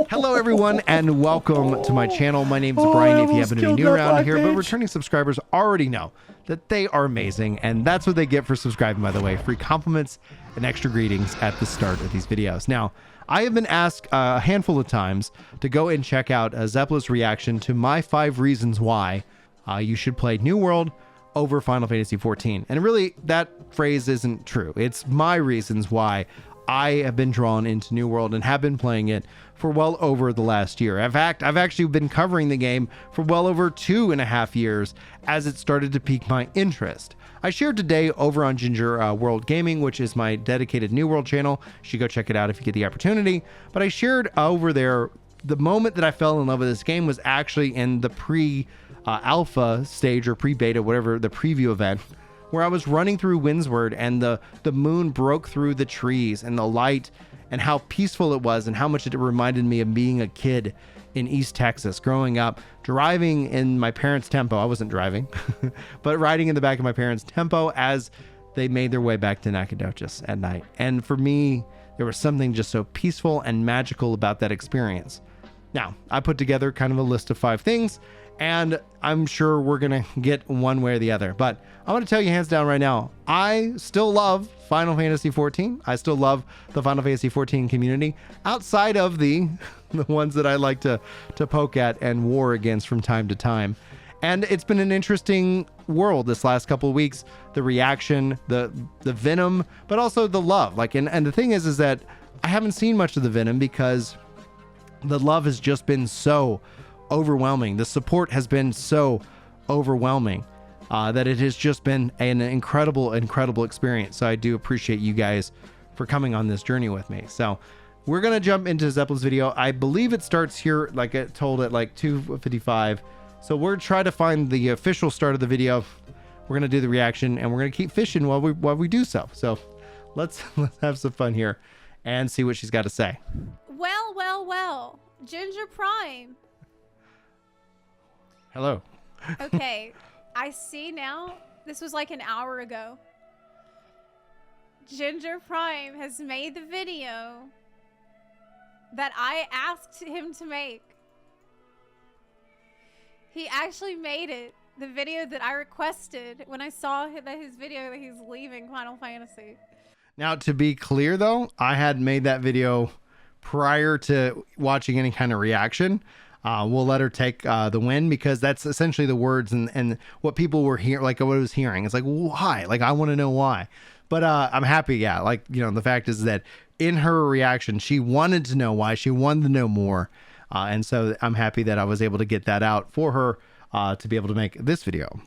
Hello everyone and welcome to my channel. My name is Brian if you happen to be new around here, but returning subscribers already know that they are amazing, and that's what they get for subscribing, by the way. Free compliments and extra greetings at the start of these videos. Now, I have been asked a handful of times to go and check out Zepla's reaction to my 5 reasons why you should play New World over Final Fantasy XIV. And really, that phrase isn't true. It's my reasons why I have been drawn into New World and have been playing it for well over the last year. In fact, I've actually been covering the game for well over 2.5 years as it started to pique my interest. I shared today over on Ginger World Gaming, which is my dedicated New World channel. You should go check it out if you get the opportunity. But I shared over there the moment that I fell in love with this game was actually in the pre-alpha stage or pre-beta, whatever, the preview event, where I was running through Windsward and the moon broke through the trees and the light and how peaceful it was and how much it reminded me of being a kid in East Texas growing up, driving in my parents' tempo. I wasn't driving, but riding in the back of my parents' tempo as they made their way back to Nacogdoches at night. And for me, there was something just so peaceful and magical about that experience. Now, I put together kind of a list of 5 things, and I'm sure we're going to get one way or the other. But I'm going to tell you hands down right now, I still love Final Fantasy XIV. I still love the Final Fantasy XIV community outside of the ones that I like to poke at and war against from time to time. And it's been an interesting world this last couple of weeks. The reaction, the venom, but also the love. And the thing is that I haven't seen much of the venom because the love has just been so overwhelming. The support has been so overwhelming that it has just been an incredible experience. So I do appreciate you guys for coming on this journey with me. So we're gonna jump into Zepla's video. I believe it starts here, like it told at like 2:55. So we're trying to find the official start of the video. We're gonna do the reaction and we're gonna keep fishing while we do so. So let's have some fun here and see what she's got to say. Well, Ginger Prime. Hello. Okay, I see now. This was like an hour ago. Ginger Prime has made the video that I asked him to make. He actually made it. The video that I requested when I saw his video that he's leaving Final Fantasy. Now, to be clear though, I had made that video prior to watching any kind of reaction. We'll let her take the win because that's essentially the words and what people were hearing, like what I was hearing. It's like, why? Like, I want to know why. But I'm happy. Yeah. Like, you know, the fact is that in her reaction, she wanted to know why. She wanted to know more. And so I'm happy that I was able to get that out for her to be able to make this video.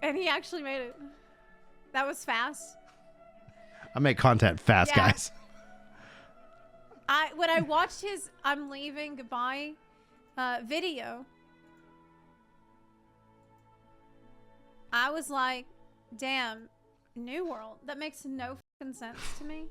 And he actually made it. That was fast. I make content fast, yeah. Guys. When I watched his I'm leaving goodbye video, I was like, damn, New World. That makes no fucking sense to me.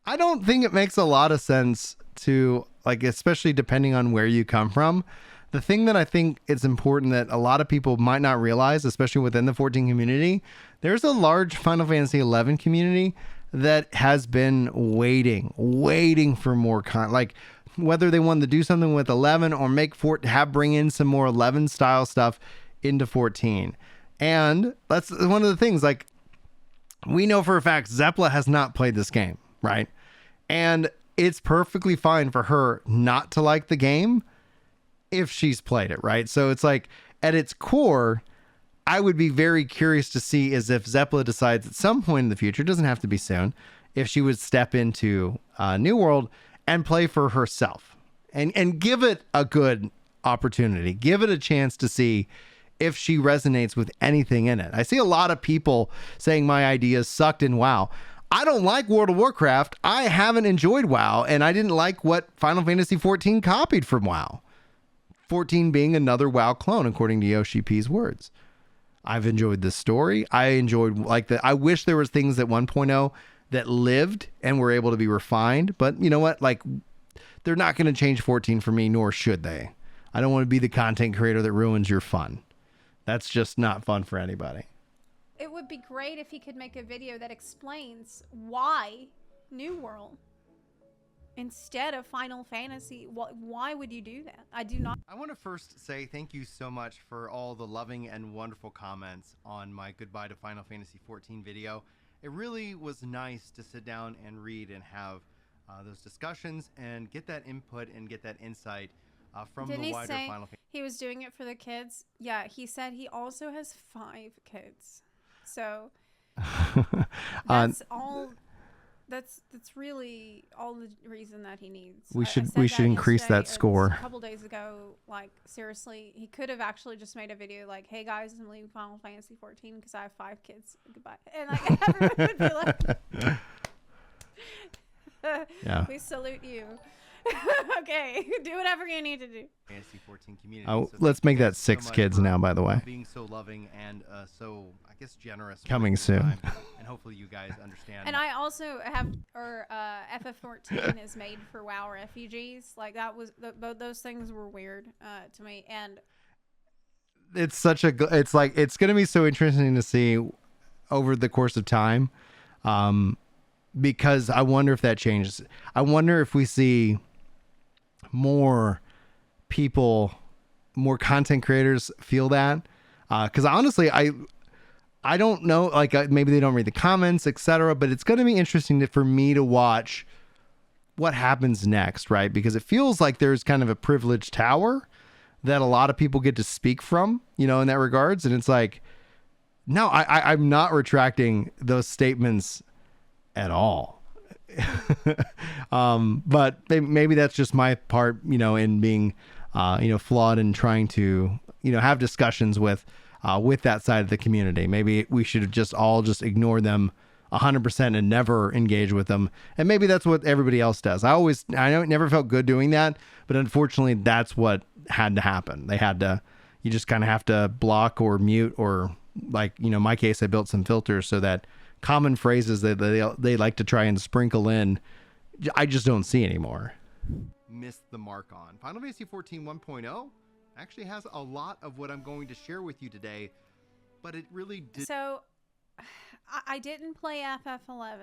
I don't think it makes a lot of sense to, like, especially depending on where you come from. The thing that I think it's important that a lot of people might not realize, especially within the 14 community, there's a large Final Fantasy XI community that has been waiting for more like whether they wanted to do something with 11 or bring in some more 11 style stuff into 14. And that's one of the things, like, we know for a fact Zepla has not played this game, right? And it's perfectly fine for her not to like the game if she's played it, right? So it's like, at its core, I would be very curious to see is if Zepla decides at some point in the future, doesn't have to be soon, if she would step into New World and play for herself and give it a good opportunity, give it a chance to see if she resonates with anything in it. I see a lot of people saying my ideas sucked in WoW. I don't like World of Warcraft. I haven't enjoyed WoW, and I didn't like what Final Fantasy XIV copied from WoW. 14 being another WoW clone, according to Yoshi P's words. I've enjoyed the story. I enjoyed I wish there was things at 1.0 that lived and were able to be refined, but you know what? Like, they're not going to change 14 for me, nor should they. I don't want to be the content creator that ruins your fun. That's just not fun for anybody. It would be great if he could make a video that explains why New World instead of Final Fantasy. Why would you do that? I do not. I want to first say thank you so much for all the loving and wonderful comments on my Goodbye to Final Fantasy XIV video. It really was nice to sit down and read and have those discussions and get that input and get that insight from Didn't the he wider say Final Fantasy. he was doing it for the kids? Yeah, he said he also has 5 kids. So that's all. That's really all the reason that he needs. We should increase that score. A couple days ago, like seriously, he could have actually just made a video like, "Hey guys, I'm leaving Final Fantasy 14 because I have 5 kids. Goodbye," and like everyone would be like, "Yeah, we salute you." Okay, do whatever you need to do. Fantasy 14 community. Oh, so let's make that 6 kids now, by the way. Being so loving and so, I guess, generous. Coming soon. And hopefully you guys understand. And I also have, FF14 is made for WoW refugees. Like that was, both those things were weird to me. And It's such a, it's like, it's going to be so interesting to see over the course of time. Because I wonder if that changes. I wonder if we see more people, more content creators feel that. Because honestly, I don't know, like maybe they don't read the comments, etc. But it's going to be interesting for me to watch what happens next, right? Because it feels like there's kind of a privileged tower that a lot of people get to speak from, you know, in that regards. And it's like, no, I'm not retracting those statements at all. But maybe that's just my part, you know, in being, flawed and trying to, have discussions with that side of the community. Maybe we should just all just ignore them 100% and never engage with them. And maybe that's what everybody else does. I never felt good doing that, but unfortunately that's what had to happen. You just kind of have to block or mute, or like, in my case, I built some filters so that common phrases that they like to try and sprinkle in, I just don't see anymore. Missed the mark on. Final Fantasy 14 1.0 actually has a lot of what I'm going to share with you today, but it really did. So I didn't play FF11.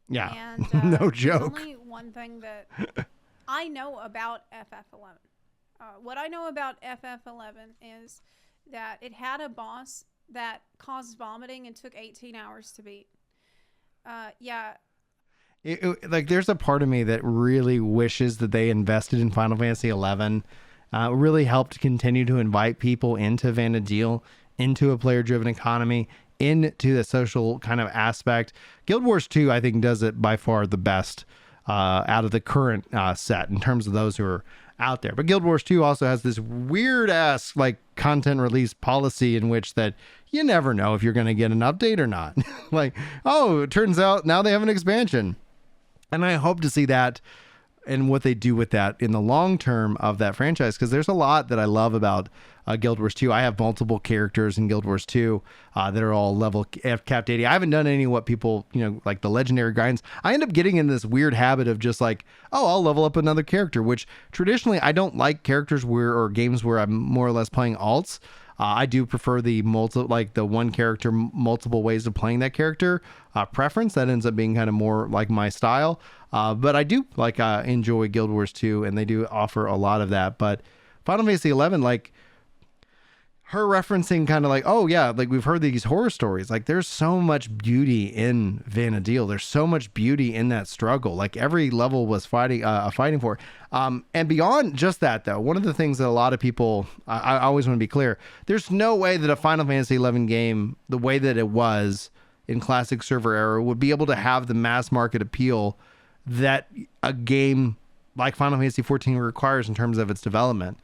Yeah, and no joke. There's only one thing that I know about FF11. What I know about FF11 is that it had a boss that caused vomiting and took 18 hours to beat. Yeah. Like there's a part of me that really wishes that they invested in Final Fantasy 11. Really helped continue to invite people into Vana'diel, into a player-driven economy, into the social kind of aspect. Guild Wars 2, I think, does it by far the best out of the current set in terms of those who are out there. But Guild Wars 2 also has this weird ass like content release policy in which that you never know if you're going to get an update or not. Like, oh, it turns out now they have an expansion. And I hope to see that and what they do with that in the long term of that franchise, because there's a lot that I love about Guild Wars 2. I have multiple characters in Guild Wars 2 that are all level capped 80. I haven't done any what people, like the legendary grinds. I end up getting in this weird habit of just like, oh, I'll level up another character, which traditionally I don't like characters or games where I'm more or less playing alts. I do prefer the one character, multiple ways of playing that character preference. That ends up being kind of more like my style. But I do enjoy Guild Wars 2, and they do offer a lot of that. But Final Fantasy 11, like her referencing kind of like, oh yeah, like we've heard these horror stories. Like there's so much beauty in Vana'diel. There's so much beauty in that struggle. Like every level was fighting for. And beyond just that, though, one of the things that a lot of people, I always want to be clear, there's no way that a Final Fantasy 11 game, the way that it was in classic server era, would be able to have the mass market appeal that a game like Final Fantasy 14 requires in terms of its development.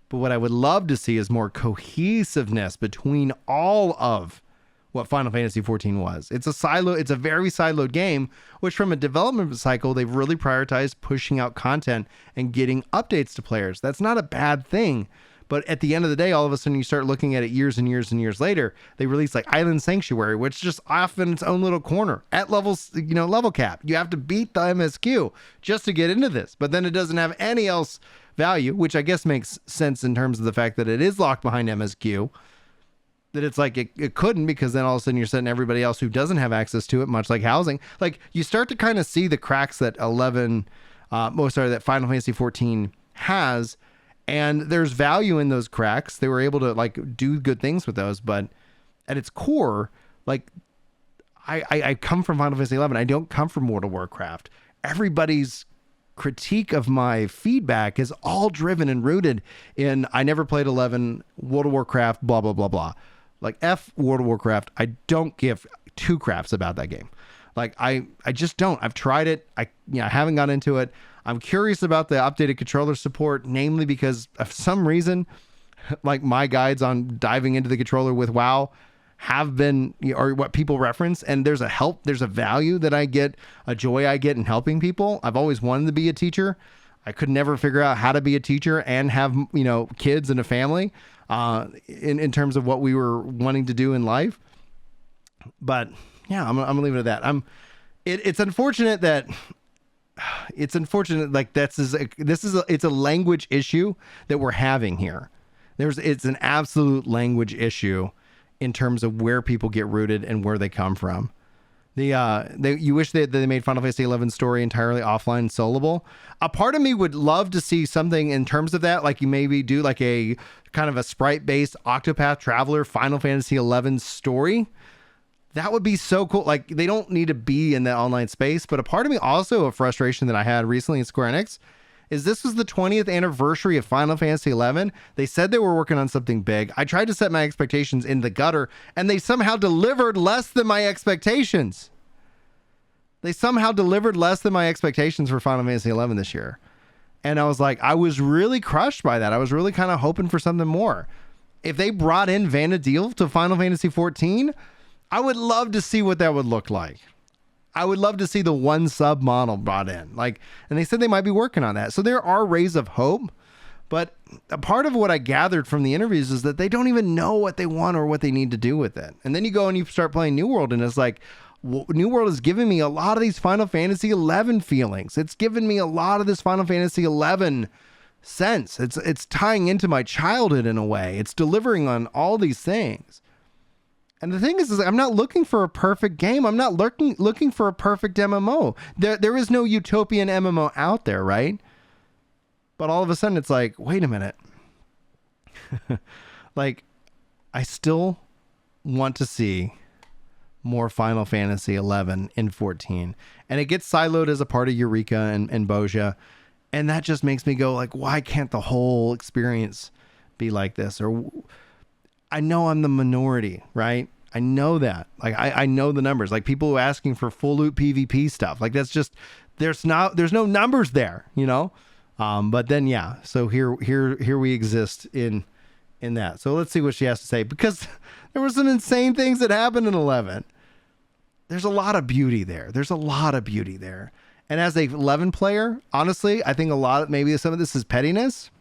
But what I would love to see is more cohesiveness between all of what Final Fantasy 14 was. It's a very siloed game, which from a development cycle, they've really prioritized pushing out content and getting updates to players. That's not a bad thing. But at the end of the day, all of a sudden you start looking at it years and years and years later, they release like Island Sanctuary, which just off in its own little corner at levels, level cap. You have to beat the MSQ just to get into this, but then it doesn't have any else value, which I guess makes sense in terms of the fact that it is locked behind MSQ. that it's like it couldn't, because then all of a sudden you're setting everybody else who doesn't have access to it, much like housing. Like, you start to kind of see the cracks that that Final Fantasy 14 has, and there's value in those cracks. They were able to like do good things with those, but at its core, like I come from Final Fantasy 11. I don't come from World of Warcraft. Everybody's critique of my feedback is all driven and rooted in I never played 11, World of Warcraft, blah blah blah blah. Like, F World of Warcraft, I don't give two craps about that game. Like, I just don't. I've tried it. I haven't got into it. I'm curious about the updated controller support, namely because of some reason, like, my guides on diving into the controller with WoW have been, or what people reference, and there's a value that I get, a joy I get in helping people. I've always wanted to be a teacher. I could never figure out how to be a teacher and have, kids and a family, in terms of what we were wanting to do in life. But yeah, I'm gonna leave it at that. It's unfortunate like it's a language issue that we're having here. It's an absolute language issue in terms of where people get rooted and where they come from. You wish that they made Final Fantasy 11 story entirely offline and soloable. A part of me would love to see something in terms of that, like you maybe do like a kind of a sprite-based Octopath Traveler Final Fantasy 11 story. That would be so cool. Like, they don't need to be in that online space, but a part of me, also a frustration that I had recently in Square-Enix, is this was the 20th anniversary of Final Fantasy 11. They said they were working on something big. I tried to set my expectations in the gutter, and they somehow delivered less than my expectations. They somehow delivered less than my expectations for Final Fantasy 11 this year. And I was like, I was really crushed by that. I was really kind of hoping for something more. If they brought in Vana'diel to Final Fantasy 14, I would love to see what that would look like. I would love to see the one sub model brought in. Like, and they said they might be working on that. So there are rays of hope, but a part of what I gathered from the interviews is that they don't even know what they want or what they need to do with it. And then you go and you start playing New World, and it's like, New World is giving me a lot of these Final Fantasy 11 feelings. It's given me a lot of this Final Fantasy 11 sense. It's tying into my childhood in a way. It's delivering on all these things. And the thing is I'm not looking for a perfect game. I'm not looking for a perfect MMO. There is no utopian MMO out there, right? But all of a sudden it's like, wait a minute. Like, I still want to see more Final Fantasy 11 in 14. And it gets siloed as a part of Eureka and Boja. And that just makes me go like, why can't the whole experience be like this? Or I know I'm the minority, right? I know that. Like, I know the numbers. Like, people asking for full loot PvP stuff. Like, that's just, there's no numbers there, But then, yeah. So here we exist in that. So let's see what she has to say, because there were some insane things that happened in 11. There's a lot of beauty there. And as a 11 player, honestly, I think maybe some of this is pettiness.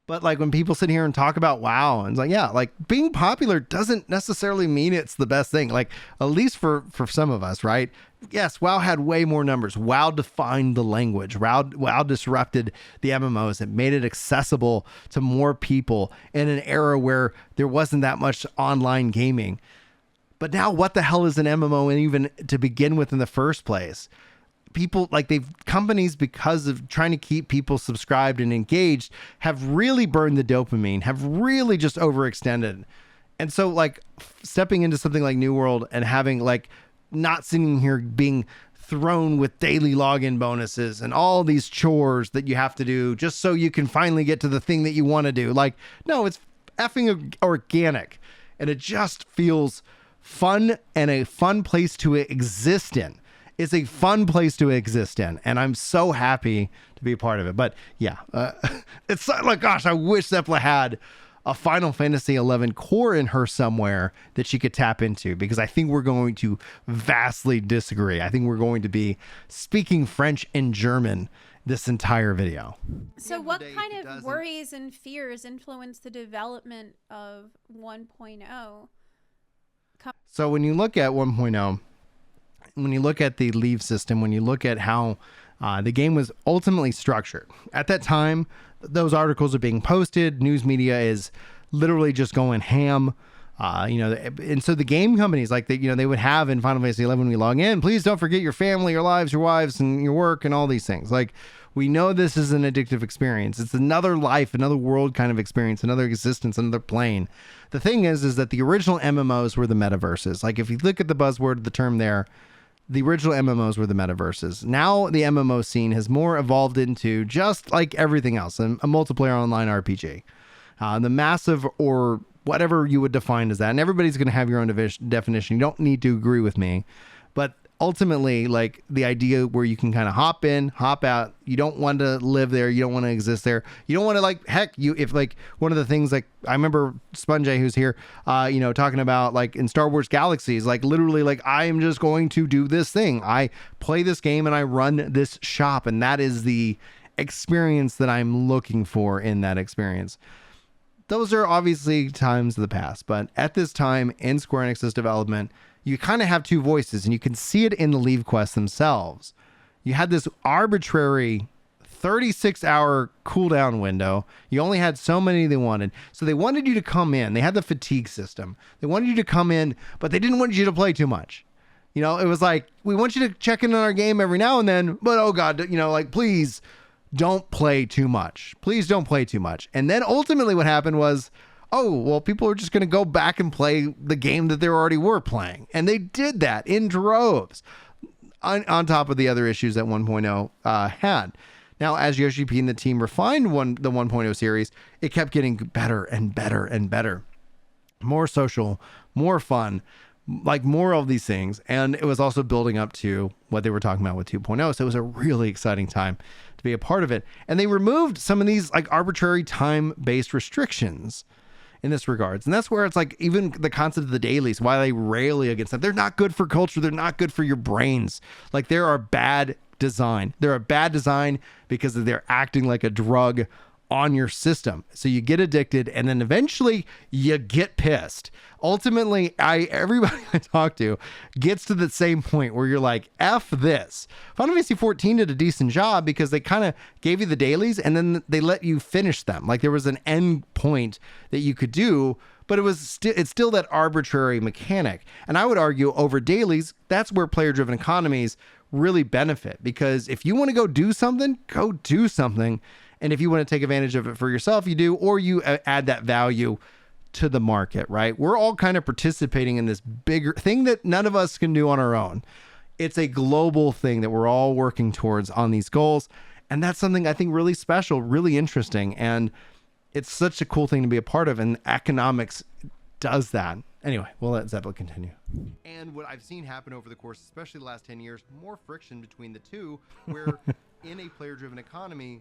But like, when people sit here and talk about WoW, and it's like, yeah, like, being popular doesn't necessarily mean it's the best thing. Like, at least for some of us, right? Yes, WoW had way more numbers. WoW defined the language. WoW disrupted the MMOs. It made it accessible to more people in an era where there wasn't that much online gaming. But now, what the hell is an MMO, and even to begin with in the first place? People, like, companies, because of trying to keep people subscribed and engaged, have really burned the dopamine, have really just overextended. And so, like, stepping into something like New World and having, like, not sitting here being thrown with daily login bonuses and all these chores that you have to do just so you can finally get to the thing that you want to do. Like, no, it's effing organic, and it just feels fun and a fun place to exist in. It's a fun place to exist in, and I'm so happy to be a part of it. But yeah, it's like, gosh, I wish Zepla had a Final Fantasy 11 core in her somewhere that she could tap into, because I think we're going to vastly disagree. I think we're going to be speaking French and German this entire video. So what kind of worries and fears influence the development of 1.0? So when you look at 1.0, when you look at the leave system, when you look at how the game was ultimately structured, at that time, those articles are being posted. News media is literally just going ham. And so the game companies, like they would have in Final Fantasy 11 when we log in, please don't forget your family, your lives, your wives, and your work, and all these things. Like, we know this is an addictive experience. It's another life, another world kind of experience, another existence, another plane. The thing is that the original MMOs were the metaverses. Like, if you look at the buzzword, the term there, the original MMOs were the metaverses. Now the MMO scene has more evolved into, just like everything else, a multiplayer online RPG. The massive, or whatever you would define as that, and everybody's going to have your own definition. You don't need to agree with me, but ultimately, like, the idea where you can kind of hop in, hop out. You don't want to live there. You don't want to exist there. You don't want to, like, heck, if like one of the things, like, I remember Sponge, who's here, talking about, like, in Star Wars Galaxies, like, literally, like, I am just going to do this thing. I play this game and I run this shop, and that is the experience that I'm looking for in that experience. Those are obviously times of the past, but at this time in Square Enix's development, you kind of have two voices, and you can see it in the leave quests themselves. You had this arbitrary 36-hour cooldown window. You only had so many they wanted. So they wanted you to come in. They had the fatigue system. They wanted you to come in, but they didn't want you to play too much. It was like, we want you to check in on our game every now and then, but oh God, like, please don't play too much. Please don't play too much. And then ultimately what happened was, oh, well, people are just going to go back and play the game that they already were playing. And they did that in droves on top of the other issues that 1.0 had. Now, as Yoshi P and the team refined the 1.0 series, it kept getting better and better and better. More social, more fun, like more of these things. And it was also building up to what they were talking about with 2.0. So it was a really exciting time to be a part of it. And they removed some of these, like, arbitrary time-based restrictions in this regards. And that's where it's like, even the concept of the dailies, why they rarely against them. They're not good for culture. They're not good for your brains. Like, they are bad design. They're a bad design because they're acting like a drug on your system. So you get addicted, and then eventually you get pissed. Ultimately, everybody I talk to gets to the same point where you're like, F this. Final Fantasy XIV did a decent job because they kind of gave you the dailies and then they let you finish them. Like, there was an end point that you could do, but it's still that arbitrary mechanic. And I would argue over dailies, that's where player-driven economies really benefit, because if you want to go do something, go do something. And if you want to take advantage of it for yourself, you do, or you add that value to the market, right? We're all kind of participating in this bigger thing that none of us can do on our own. It's a global thing that we're all working towards on these goals. And that's something I think really special, really interesting. And it's such a cool thing to be a part of. And economics does that. Anyway, we'll let Zebla continue. And what I've seen happen over the course, especially the last 10 years, more friction between the two, where in a player-driven economy,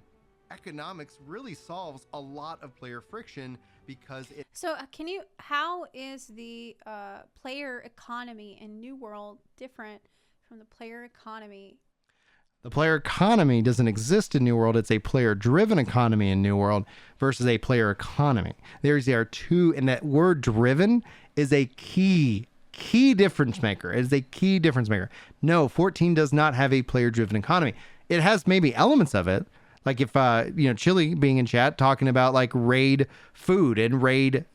economics really solves a lot of player friction, because it... So how is the player economy in New World different from the player economy? The player economy doesn't exist in New World. It's a player-driven economy in New World versus a player economy. There are two, and that word driven is a key difference maker. It is a key difference maker. No, 14 does not have a player-driven economy. It has maybe elements of it. Like if, Chili being in chat talking about like raid food and raid,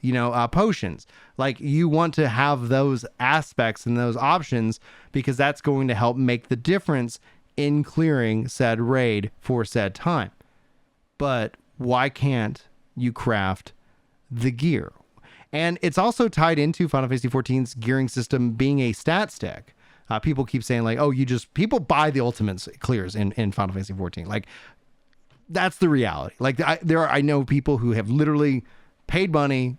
potions. Like, you want to have those aspects and those options, because that's going to help make the difference in clearing said raid for said time. But why can't you craft the gear? And it's also tied into Final Fantasy XIV's gearing system being a stat stick. People keep saying like, oh, people buy the ultimates clears in Final Fantasy XIV. Like, that's the reality. Like, I know people who have literally paid money,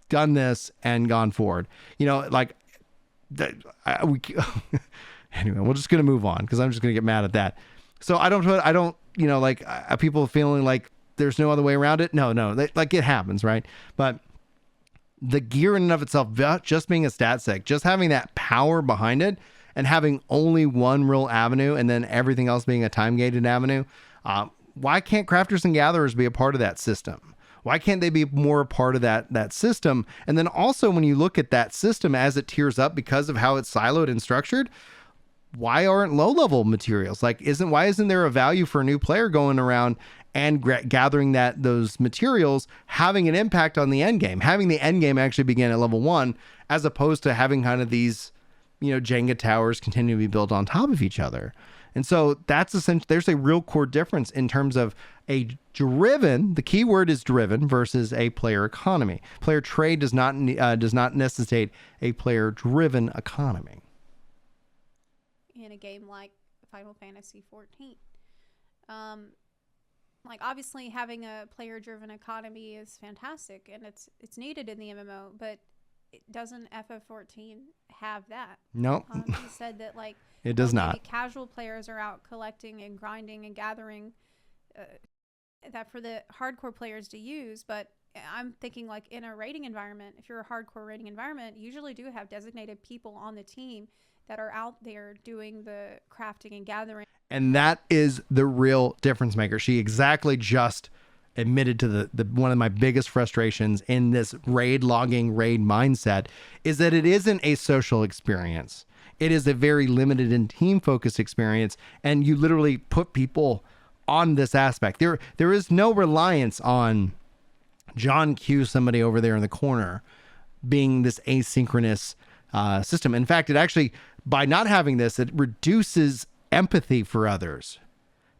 done this, and gone forward. Anyway, we're just gonna move on, because I'm just gonna get mad at that. So I don't, people feeling like there's no other way around it. No, like, it happens, right? But the gear in and of itself, just being a stat sec, just having that power behind it, and having only one real avenue, and then everything else being a time gated avenue. Why can't crafters and gatherers be a part of that system? Why can't they be more a part of that system? And then also, when you look at that system as it tiers up because of how it's siloed and structured, why aren't low-level materials? Like, why isn't there a value for a new player going around and gathering those materials having an impact on the end game, having the end game actually begin at level 1, as opposed to having kind of these, Jenga towers continue to be built on top of each other. And so that's essentially, there's a real core difference in terms of a driven, the key word is driven, versus a player economy. Player trade does not necessitate a player driven economy. In a game like Final Fantasy XIV, like obviously having a player driven economy is fantastic and it's needed in the MMO, but doesn't FF14 have that? Nope. You said that like it does not. Casual players are out collecting and grinding and gathering that for the hardcore players to use, but I'm thinking like in a raiding environment, if you're a hardcore raiding environment, you usually do have designated people on the team that are out there doing the crafting and gathering. And that is the real difference maker. She exactly just admitted to the one of my biggest frustrations in this raid logging, raid mindset, is that it isn't a social experience. It is a very limited and team focused experience. And you literally put people on this aspect. There is no reliance on John Q, somebody over there in the corner, being this asynchronous system. In fact, it actually, by not having this, it reduces empathy for others,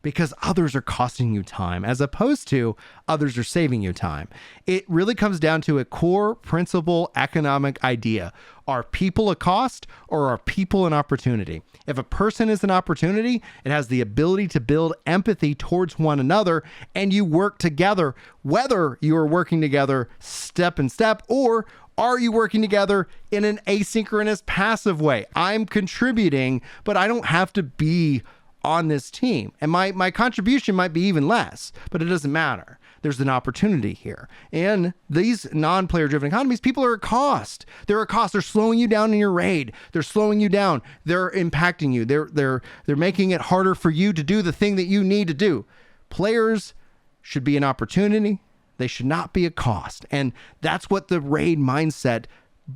because others are costing you time as opposed to others are saving you time. It really comes down to a core principle economic idea. Are people a cost or are people an opportunity? If a person is an opportunity, it has the ability to build empathy towards one another, and you work together, whether you are working together step and step, or are you working together in an asynchronous passive way? I'm contributing, but I don't have to be on this team. And my contribution might be even less, but it doesn't matter. There's an opportunity here. And these non-player driven economies, people are a cost. They're a cost. They're slowing you down in your raid. They're slowing you down. They're impacting you. They're making it harder for you to do the thing that you need to do. Players should be an opportunity. They should not be a cost. And that's what the raid mindset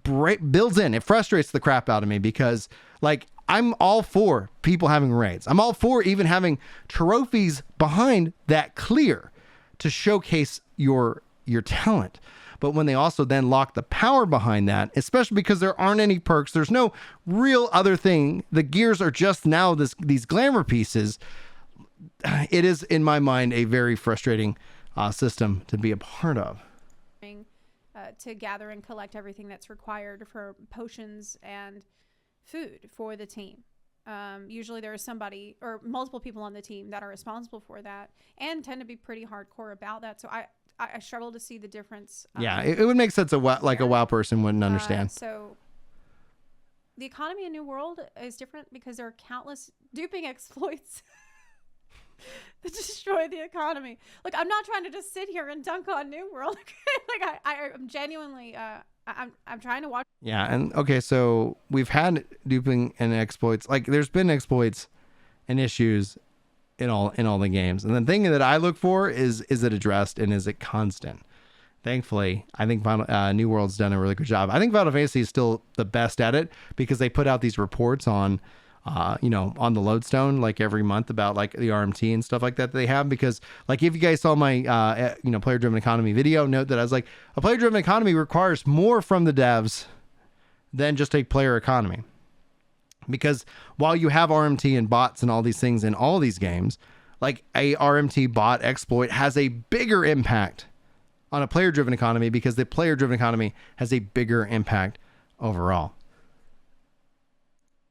builds in. It frustrates the crap out of me because, like, I'm all for people having raids. I'm all for even having trophies behind that clear to showcase your talent. But when they also then lock the power behind that, especially because there aren't any perks, there's no real other thing. The gears are just now these glamour pieces. It is, in my mind, a very frustrating system to be a part of. To gather and collect everything that's required for potions and food for the team. Usually there is somebody or multiple people on the team that are responsible for that and tend to be pretty hardcore about that. So I struggle to see the difference. Yeah, it would make sense a WoW person wouldn't understand. So the economy in New World is different because there are countless duping exploits that destroy the economy. Look, I'm not trying to just sit here and dunk on New World. Like I'm genuinely I'm trying to watch. Yeah, and okay, so we've had duping and exploits. Like there's been exploits and issues in all the games. And the thing that I look for is it addressed and is it constant? Thankfully, I think New World's done a really good job. I think Final Fantasy is still the best at it because they put out these reports on on the lodestone like every month about like the RMT and stuff like that they have. Because like if you guys saw my player driven economy video, note that I was like, a player driven economy requires more from the devs than just a player economy. Because while you have RMT and bots and all these things in all these games, like a RMT bot exploit has a bigger impact on a player driven economy because the player driven economy has a bigger impact overall.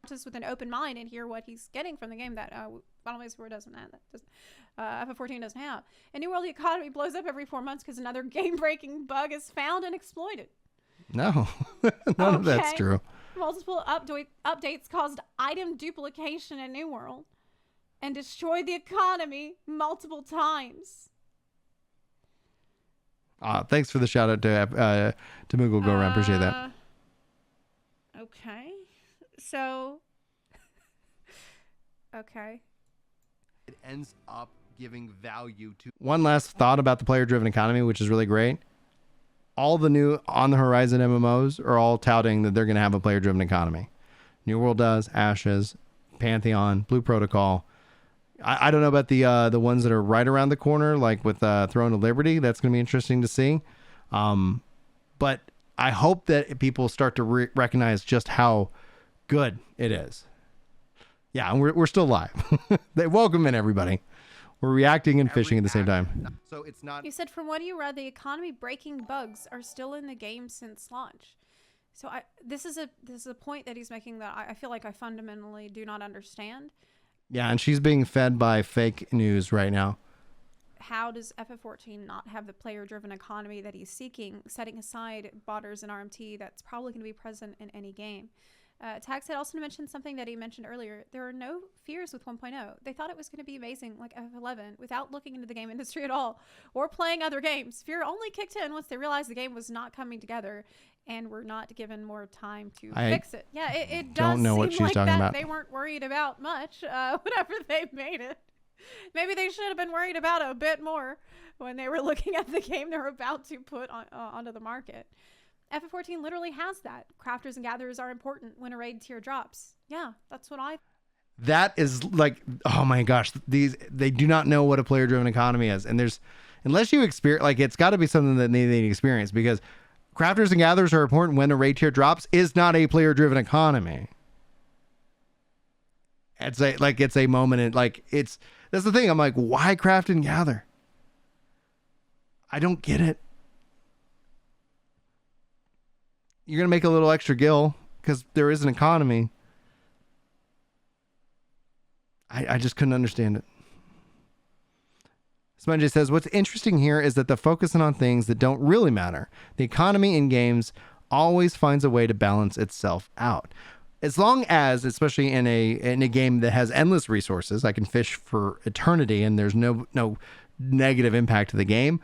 Just with an open mind and hear what he's getting from the game that Final Fantasy IV doesn't have. FF14 doesn't have. In New World, the economy blows up every 4 months because another game-breaking bug is found and exploited. No, none of that's true. Multiple updates caused item duplication in New World and destroyed the economy multiple times. Thanks for the shout out to Moogle Go Around. Appreciate that. Okay. So, okay. It ends up giving value to. One last thought about the player-driven economy, which is really great. All the new on the horizon MMOs are all touting that they're going to have a player-driven economy. New World does, Ashes, Pantheon, Blue Protocol. I don't know about the ones that are right around the corner, like with Throne of Liberty. That's going to be interesting to see. But I hope that people start to recognize just how good it is. Yeah, and we're still live. Welcome in, everybody. We're reacting and fishing at the same time. So it's not. You said, from what you read, the economy-breaking bugs are still in the game since launch. So this is a point that he's making that I feel like I fundamentally do not understand. Yeah, and she's being fed by fake news right now. How does FF14 not have the player-driven economy that he's seeking, setting aside botters and RMT that's probably going to be present in any game? Tags had also mentioned something that he mentioned earlier. There are no fears with 1.0. They thought it was going to be amazing like FF11 without looking into the game industry at all or playing other games. Fear only kicked in once they realized the game was not coming together and were not given more time to fix it. Yeah, it does seem like that they weren't worried about much whenever they made it. Maybe they should have been worried about it a bit more when they were looking at the game they were about to put onto the market. FF14 literally has that. Crafters and gatherers are important when a raid tier drops. Yeah, that's what That is like, oh my gosh, they do not know what a player-driven economy is. And unless you experience, like, it's got to be something that they need to experience, because crafters and gatherers are important when a raid tier drops is not a player-driven economy. It's a moment, and that's the thing. I'm like, why craft and gather? I don't get it. You're going to make a little extra gil because there is an economy. I just couldn't understand it. Spongy says, what's interesting here is that the focusing on things that don't really matter. The economy in games always finds a way to balance itself out. As long as, especially in a game that has endless resources, I can fish for eternity and there's no negative impact to the game.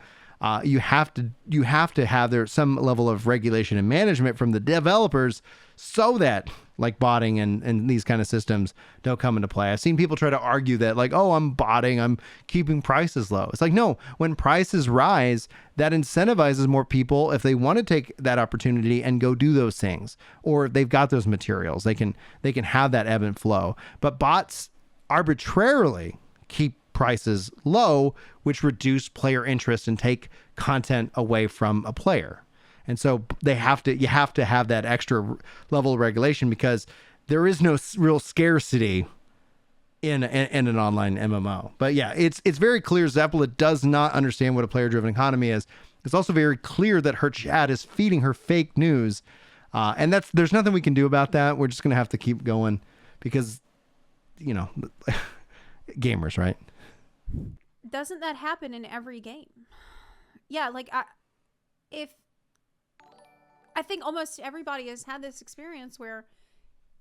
You have to have there some level of regulation and management from the developers so that like botting and these kind of systems don't come into play. I've seen people try to argue that like, oh, I'm botting, I'm keeping prices low. It's like, no, when prices rise, that incentivizes more people if they want to take that opportunity and go do those things, or if they've got those materials, they can have that ebb and flow. But bots arbitrarily keep prices low, which reduce player interest and take content away from a player. And so you have to have that extra level of regulation, because there is no real scarcity in an online MMO. But yeah, it's very clear Zeppela does not understand what a player-driven economy is. It's also very clear that her chat is feeding her fake news. And there's nothing we can do about that. We're just going to have to keep going because, gamers, right? Doesn't that happen in every game? Yeah, like I think almost everybody has had this experience where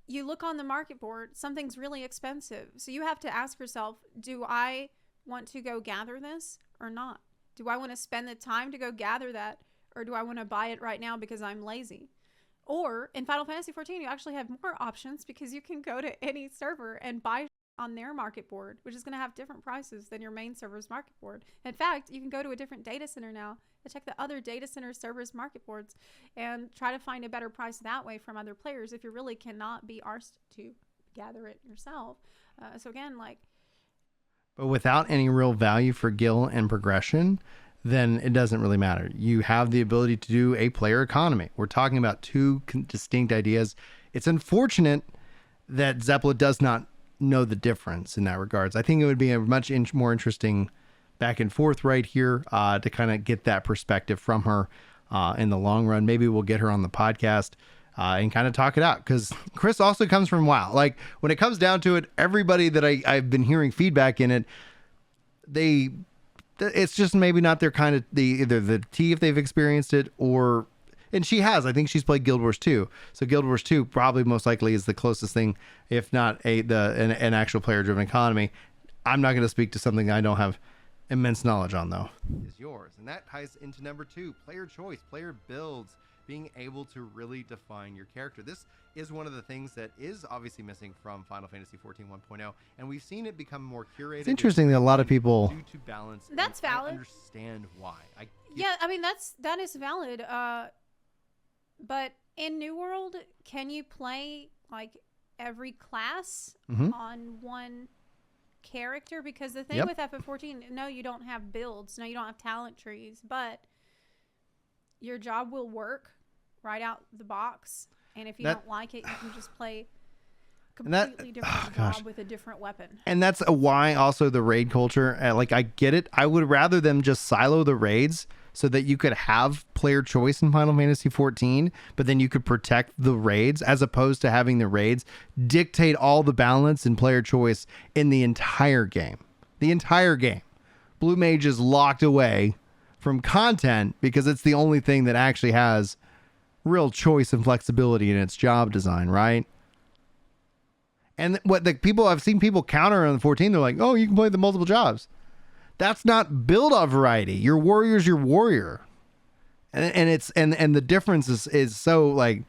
you look on the market board, something's really expensive. So you have to ask yourself, do I want to go gather this or not? Do I want to spend the time to go gather that, or do I want to buy it right now because I'm lazy? Or in Final Fantasy XIV, you actually have more options because you can go to any server and buy on their market board, which is going to have different prices than your main server's market board. In fact, you can go to a different data center now and check the other data center servers' market boards and try to find a better price that way from other players if you really cannot be arsed to gather it yourself. So again, but without any real value for gil and progression, then it doesn't really matter. You have the ability to do a player economy. We're talking about two distinct ideas. It's unfortunate that Zeppela does not know the difference in that regards. I think it would be a much more interesting back and forth right here to kind of get that perspective from her in the long run. Maybe we'll get her on the podcast and kind of talk it out, because Chris also comes from WoW. Like, when it comes down to it, everybody that I've been hearing feedback in it, it's just maybe not their kind of either the tea if they've experienced it, or and she has. I think she's played Guild Wars 2. So Guild Wars 2 probably most likely is the closest thing, if not an actual player-driven economy. I'm not going to speak to something I don't have immense knowledge on, though. Is yours. And that ties into number 2, player choice, player builds, being able to really define your character. This is one of the things that is obviously missing from Final Fantasy XIV 1.0, and we've seen it become more curated. It's interesting that a lot of people due to balance. That's valid. I understand why. I mean that is valid. But in New World, can you play like every class on one character, because the thing Yep. with FF14, no, you don't have builds, no, you don't have talent trees, but your job will work right out the box. And if you don't like it, you can just play completely different job with a different weapon. And that's why also the raid culture, like I get it. I would rather them just silo the raids so that you could have player choice in Final Fantasy 14, but then you could protect the raids as opposed to having the raids dictate all the balance and player choice in the entire game. The entire game. Blue Mage is locked away from content because it's the only thing that actually has real choice and flexibility in its job design, right? And what the people I've seen people counter on the 14, they're like, oh, you can play the multiple jobs. That's not build up variety. Your warrior's your warrior. And it's and the difference is so like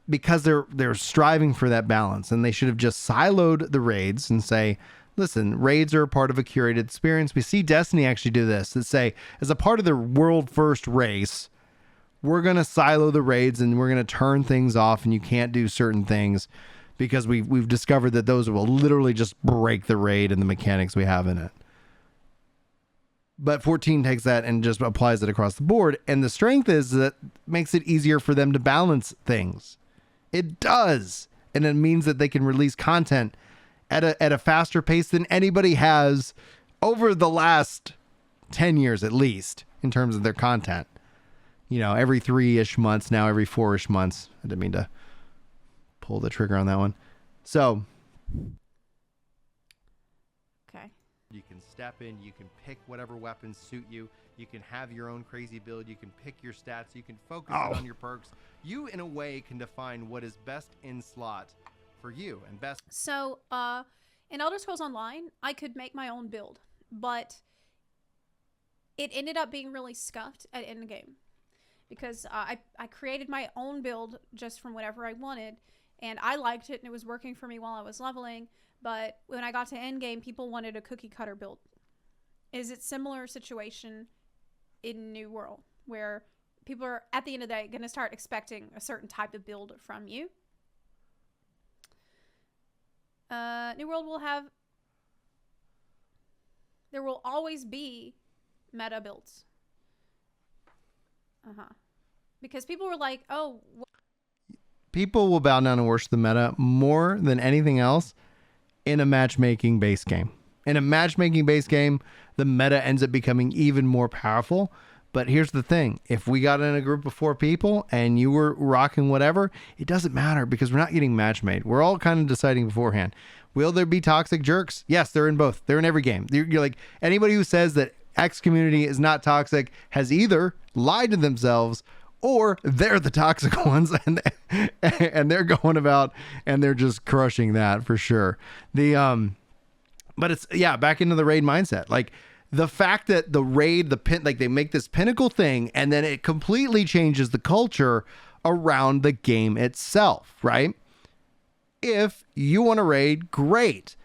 because they're striving for that balance, and they should have just siloed the raids and say, listen, raids are a part of a curated experience. We see Destiny actually do this, that say, as a part of the world first race, we're going to silo the raids and we're going to turn things off, and you can't do certain things because we've discovered that those will literally just break the raid and the mechanics we have in it. But 14 takes that and just applies it across the board. And the strength is that makes it easier for them to balance things. It does. And it means that they can release content at a faster pace than anybody has over the last 10 years, at least, in terms of their content. You know, every 3-ish months now, every 4-ish months. I didn't mean to pull the trigger on that one. So Okay. you can step in, you can pick whatever weapons suit you, you can have your own crazy build, you can pick your stats, you can focus on your perks. You, in a way, can define what is best in slot for you and best. So, in Elder Scrolls Online, I could make my own build, but it ended up being really scuffed at endgame because I created my own build just from whatever I wanted, and I liked it, and it was working for me while I was leveling. But when I got to endgame, people wanted a cookie cutter build. Is it similar situation in New World where people are at the end of the day going to start expecting a certain type of build from you? New World will have, there will always be meta builds. Because people were like, oh, People will bow down and worship the meta more than anything else in a matchmaking base game. In a matchmaking base game, the meta ends up becoming even more powerful. But here's the thing. If we got in a group of 4 people and you were rocking whatever, it doesn't matter because we're not getting match made. We're all kind of deciding beforehand. Will there be toxic jerks? Yes, they're in both. They're in every game. You're like, anybody who says that X community is not toxic has either lied to themselves or they're the toxic ones, and they're going about and they're just crushing that for sure. But it's, yeah, back into the raid mindset. Like the fact that the raid, like they make this pinnacle thing and then it completely changes the culture around the game itself, right? If you want to raid, great.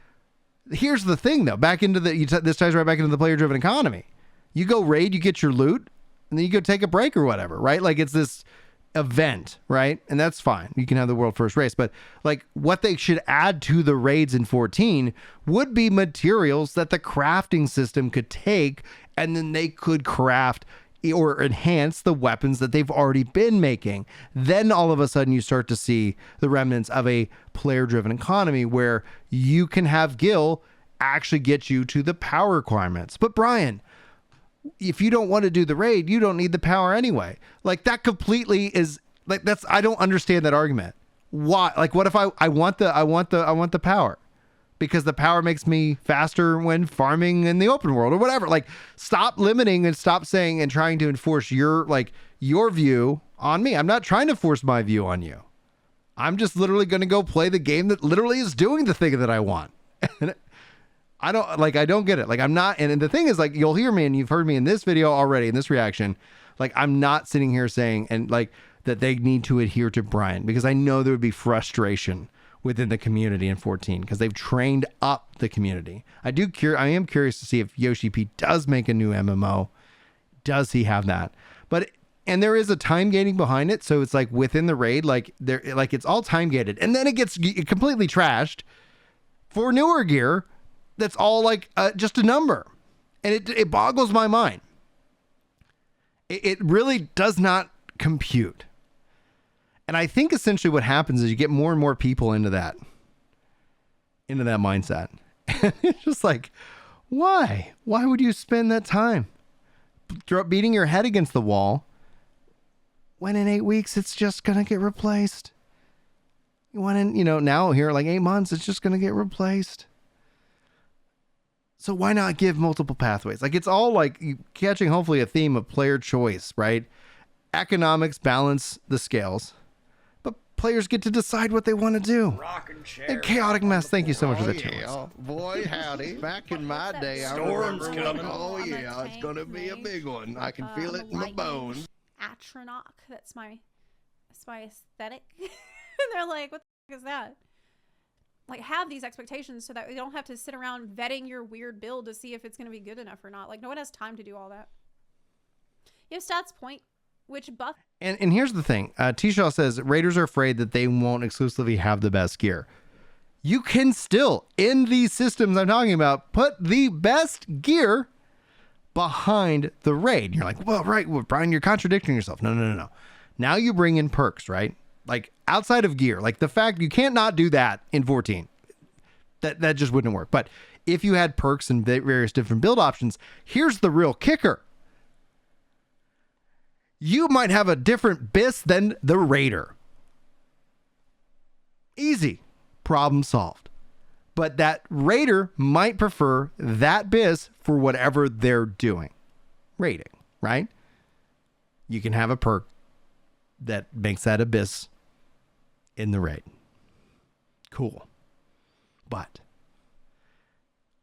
Here's the thing though, back into this ties right back into the player driven economy. You go raid, you get your loot, and then you go take a break or whatever, right? Like it's this event, right? And that's fine. You can have the world first race, but like what they should add to the raids in 14 would be materials that the crafting system could take, and then they could craft or enhance the weapons that they've already been making. Then all of a sudden you start to see the remnants of a player driven economy where you can have Gil actually get you to the power requirements. But Brian, if you don't want to do the raid, you don't need the power anyway. Like that completely is like, that's, I don't understand that argument. Why? Like, what if I want the power because the power makes me faster when farming in the open world or whatever. Like stop limiting and stop saying and trying to enforce your view on me. I'm not trying to force my view on you. I'm just literally going to go play the game that literally is doing the thing that I want. I don't get it. Like I'm not, and the thing is like, you'll hear me and you've heard me in this video already, in this reaction, like I'm not sitting here saying, and like that they need to adhere to Brian because I know there would be frustration within the community in 14 because they've trained up the community. I am curious to see if Yoshi P does make a new MMO. Does he have that? And there is a time gating behind it. So it's like within the raid, like it's all time gated and then it gets completely trashed for newer gear. that's all like just a number. And it boggles my mind. It really does not compute. And I think essentially what happens is you get more and more people into that mindset. And it's just like, why? Why would you spend that time beating your head against the wall when in 8 weeks it's just going to get replaced? Now here, like 8 months, it's just going to get replaced. So why not give multiple pathways? Like, it's all like catching hopefully a theme of player choice, right? Economics balance the scales, but players get to decide what they want to do. Rocking chair. And chaotic mess. Thank you so much for the yeah. chance. Boy, howdy. Back in my day, I Storm's remember coming. Oh, I'm a yeah. It's tank going to be a mage. big one. I can feel it in my Lightning bones. Atronach. That's my aesthetic. And they're like, what the fuck is that? Like, have these expectations so that we don't have to sit around vetting your weird build to see if it's going to be good enough or not. Like, no one has time to do all that. You have stats point, which buff. And here's the thing. T-Shaw says, Raiders are afraid that they won't exclusively have the best gear. You can still, in these systems I'm talking about, put the best gear behind the raid. You're like, well, right, well, Brian, you're contradicting yourself. No. Now you bring in perks, right? Like outside of gear, like the fact you can't not do that in 14. That just wouldn't work. But if you had perks and various different build options, here's the real kicker. You might have a different BIS than the Raider. Easy. Problem solved. But that Raider might prefer that BIS for whatever they're doing. Raiding, right? You can have a perk that makes that abyss in the raid. Cool. But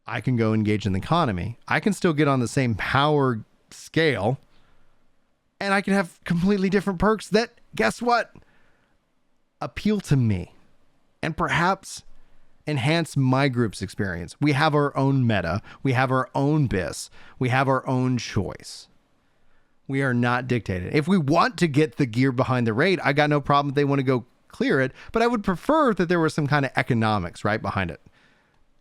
I can go engage in the economy. I can still get on the same power scale. And I can have completely different perks that, guess what? Appeal to me. And perhaps enhance my group's experience. We have our own meta. We have our own BIS. We have our own choice. We are not dictated. If we want to get the gear behind the raid, I got no problem if they want to go clear it, but I would prefer that there was some kind of economics right behind it.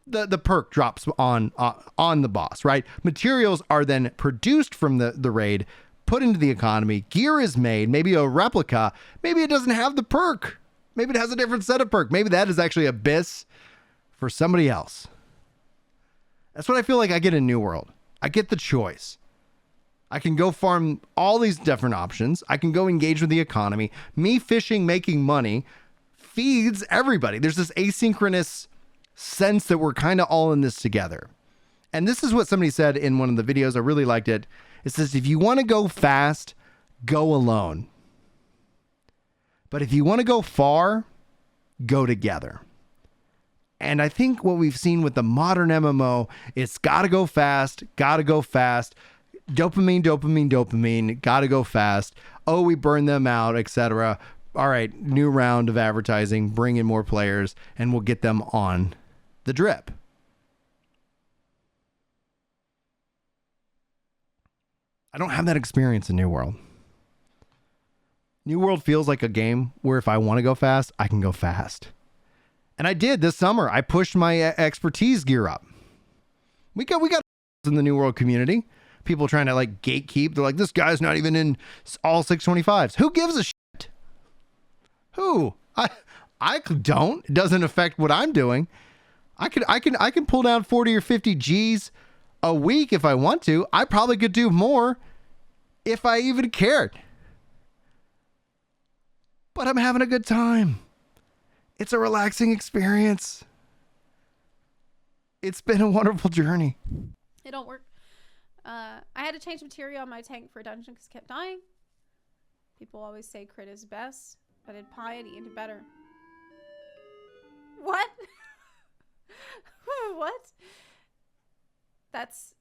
The perk drops on the boss, right? Materials are then produced from the raid, put into the economy. Gear is made, maybe a replica. Maybe it doesn't have the perk. Maybe it has a different set of perk. Maybe that is actually a BIS for somebody else. That's what I feel like I get in New World. I get the choice. I can go farm all these different options. I can go engage with the economy. Me fishing, making money feeds everybody. There's this asynchronous sense that we're kind of all in this together. And this is what somebody said in one of the videos. I really liked it. It says, if you want to go fast, go alone. But if you want to go far, go together. And I think what we've seen with the modern MMO, it's got to go fast, dopamine, gotta go fast. Oh, we burn them out, etc. All right, new round of advertising, bring in more players, and we'll get them on the drip. I don't have that experience in New World. New World feels like a game where if I want to go fast, I can go fast. And I did this summer. I pushed my expertise gear up. We got in the New World community. People trying to like gatekeep. They're like, this guy's not even in all 625s. Who gives a shit? Who? I don't. It doesn't affect what I'm doing. I can pull down 40 or 50 G's a week if I want to. I probably could do more if I even cared. But I'm having a good time. It's a relaxing experience. It's been a wonderful journey. It don't work. I had to change material on my tank for a dungeon because it kept dying. People always say crit is best, but in piety into better. What? What? That's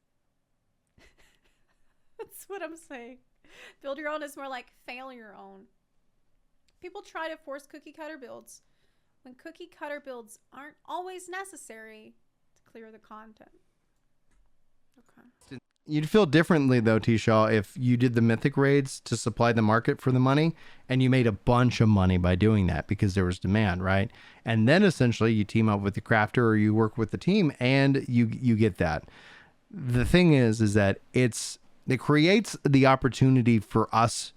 what I'm saying. Build your own is more like fail your own. People try to force cookie cutter builds when cookie cutter builds aren't always necessary to clear the content. Okay. You'd feel differently though, T-Shaw, if you did the mythic raids to supply the market for the money and you made a bunch of money by doing that because there was demand, right? And then essentially you team up with the crafter or you work with the team and you get that. The thing is that it creates the opportunity for us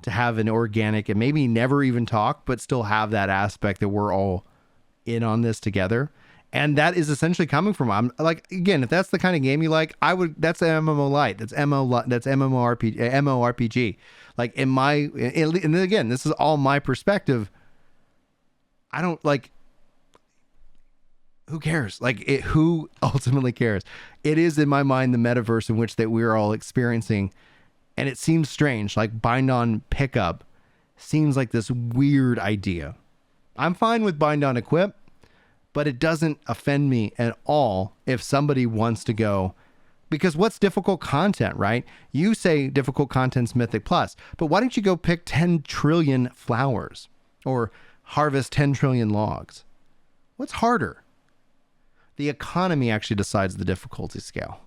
to have an organic and maybe never even talk, but still have that aspect that we're all in on this together. And that is essentially coming from, I'm like, again, if that's the kind of game you like, that's MMO light. That's MMORPG. Like and again, this is all my perspective. I don't like, who cares? Like who ultimately cares? It is in my mind, the metaverse in which that we're all experiencing. And it seems strange, like bind on pickup seems like this weird idea. I'm fine with bind on equip, but it doesn't offend me at all if somebody wants to go, because what's difficult content, right? You say difficult content's Mythic Plus, but why don't you go pick 10 trillion flowers or harvest 10 trillion logs? What's harder? The economy actually decides the difficulty scale.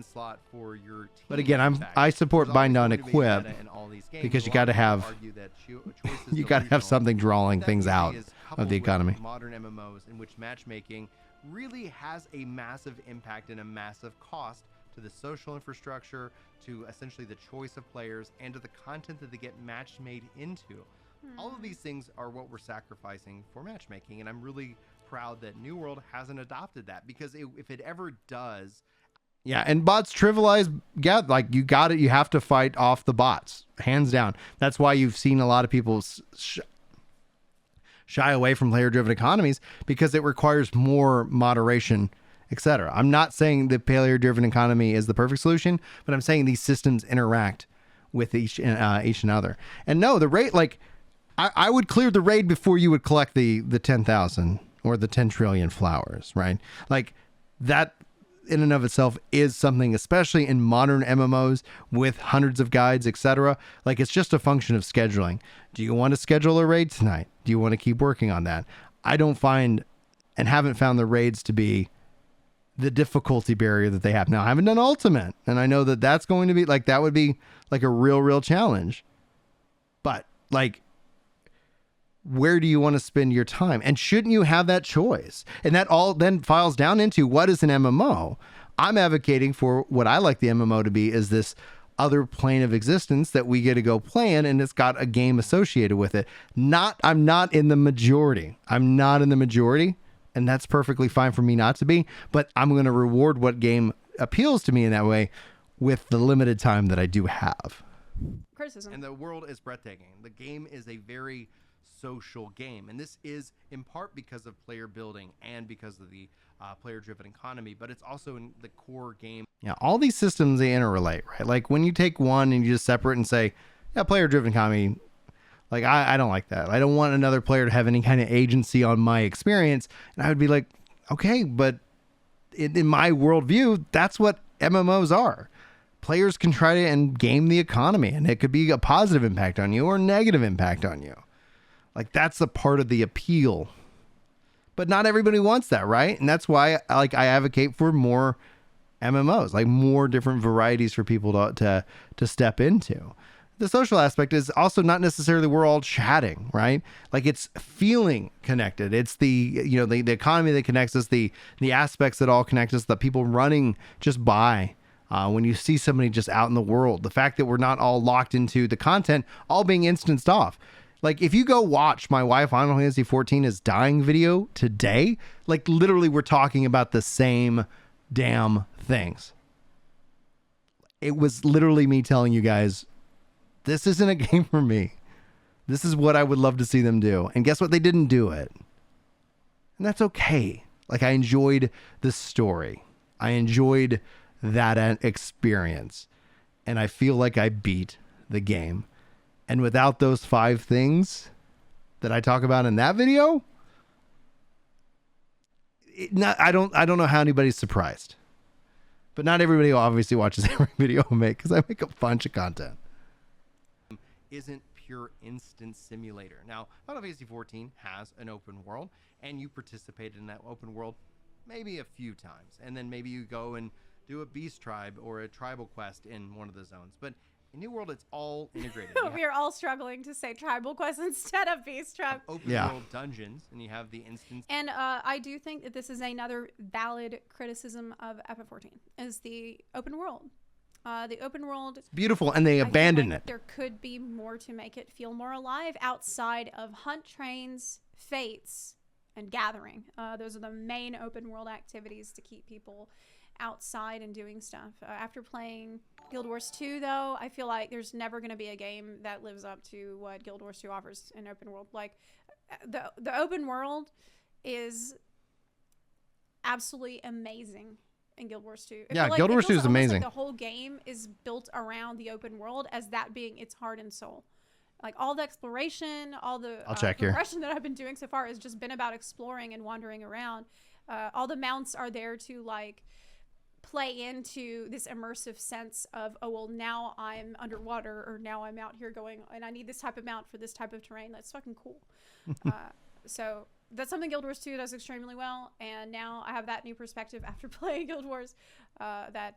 Slot for your team. But again, I support bind on equip because you got to have you got to have something drawing things out of the economy. Modern MMOs in which matchmaking really has a massive impact and a massive cost to the social infrastructure, to essentially the choice of players, and to the content that they get match made into. All of these things are what we're sacrificing for matchmaking, and I'm really proud that New World hasn't adopted that, because if it ever does. Yeah, and bots trivialize, like you got it. You have to fight off the bots, hands down. That's why you've seen a lot of people shy away from player-driven economies, because it requires more moderation, etc. I'm not saying the player-driven economy is the perfect solution, but I'm saying these systems interact with each another. And no, the raid, like I would clear the raid before you would collect the 10,000 or the 10 trillion flowers, right? Like that in and of itself is something, especially in modern MMOs with hundreds of guides, etc. Like it's just a function of scheduling. Do you want to schedule a raid tonight? Do you want to keep working on that? I don't find and haven't found the raids to be the difficulty barrier that they have. Now, I haven't done Ultimate, and I know that that's going to be like, that would be like a real challenge. But like, where do you want to spend your time? And shouldn't you have that choice? And that all then files down into what is an MMO. I'm advocating for what I like the MMO to be is this other plane of existence that we get to go play in, and it's got a game associated with it. I'm not in the majority. I'm not in the majority, and that's perfectly fine for me not to be, but I'm going to reward what game appeals to me in that way with the limited time that I do have. Criticism. And the world is breathtaking. The game is a very social game, and this is in part because of player building and because of the player-driven economy, but it's also in the core game. Yeah, all these systems, they interrelate, right? Like when you take one and you just separate and say, yeah, player-driven economy, like I don't like that. I don't want another player to have any kind of agency on my experience. And I would be like, okay, but in my worldview, that's what MMOs are. Players can try to and game the economy, and it could be a positive impact on you or a negative impact on you. Like that's a part of the appeal, but not everybody wants that, right? And that's why I advocate for more MMOs, like more different varieties for people to step into. The social aspect is also not necessarily we're all chatting, right? Like it's feeling connected. It's the economy that connects us, the aspects that all connect us, the people running just by. When you see somebody just out in the world, the fact that we're not all locked into the content, all being instanced off. Like if you go watch my wife Final Fantasy 14 is dying video today, like literally we're talking about the same damn things. It was literally me telling you guys, this isn't a game for me. This is what I would love to see them do. And guess what? They didn't do it. And that's okay. Like I enjoyed the story. I enjoyed that experience. And I feel like I beat the game. And without those 5 things that I talk about in that video, I don't know how anybody's surprised. But not everybody obviously watches every video I make, because I make a bunch of content. Isn't pure instance simulator. Now, Final Fantasy 14 has an open world, and you participated in that open world maybe a few times, and then maybe you go and do a beast tribe or a tribal quest in one of the zones. But in New World, it's all integrated. We're all struggling to say tribal quest instead of beast tribe. Open world dungeons, and you have the instance. And I do think that this is another valid criticism of FF14 is the open world. The open world, It's beautiful, and they abandon it. There could be more to make it feel more alive outside of hunt trains, fates, and gathering. Those are the main open world activities to keep people outside and doing stuff. After playing Guild Wars 2, though, I feel like there's never going to be a game that lives up to what Guild Wars 2 offers in open world. Like, the open world is absolutely amazing in Guild Wars 2. Yeah, Guild Wars 2 is amazing. Like the whole game is built around the open world as that being its heart and soul. Like all the exploration, all the progression that I've been doing so far has just been about exploring and wandering around. All the mounts are there to like play into this immersive sense of, oh, well, now I'm underwater, or now I'm out here going, and I need this type of mount for this type of terrain. That's fucking cool. So that's something Guild Wars 2 does extremely well, and now I have that new perspective after playing Guild Wars, that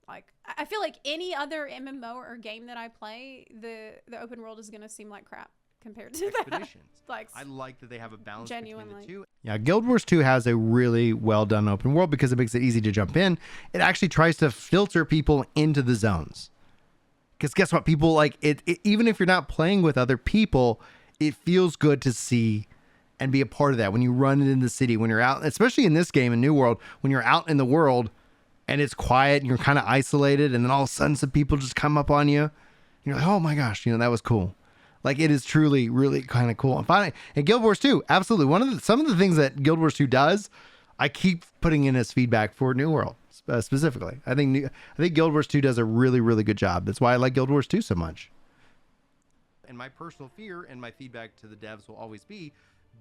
like I feel like any other MMO or game that I play, the open world is gonna seem like crap compared to Expeditions. that. Like, I like that they have a balance genuinely. between the two. Yeah, Guild Wars 2 has a really well done open world because it makes it easy to jump in. It actually tries to filter people into the zones. Because guess what? People like it, even if you're not playing with other people, it feels good to see and be a part of that. When you run in the city, when you're out, especially in this game in New World, when you're out in the world and it's quiet and you're kind of isolated, and then all of a sudden some people just come up on you. And you're like, oh my gosh, that was cool. Like, it is truly, really kind of cool. And finally, and Guild Wars 2, absolutely. Some of the things that Guild Wars 2 does, I keep putting in as feedback for New World specifically. I think Guild Wars 2 does a really, really good job. That's why I like Guild Wars 2 so much. And my personal fear and my feedback to the devs will always be,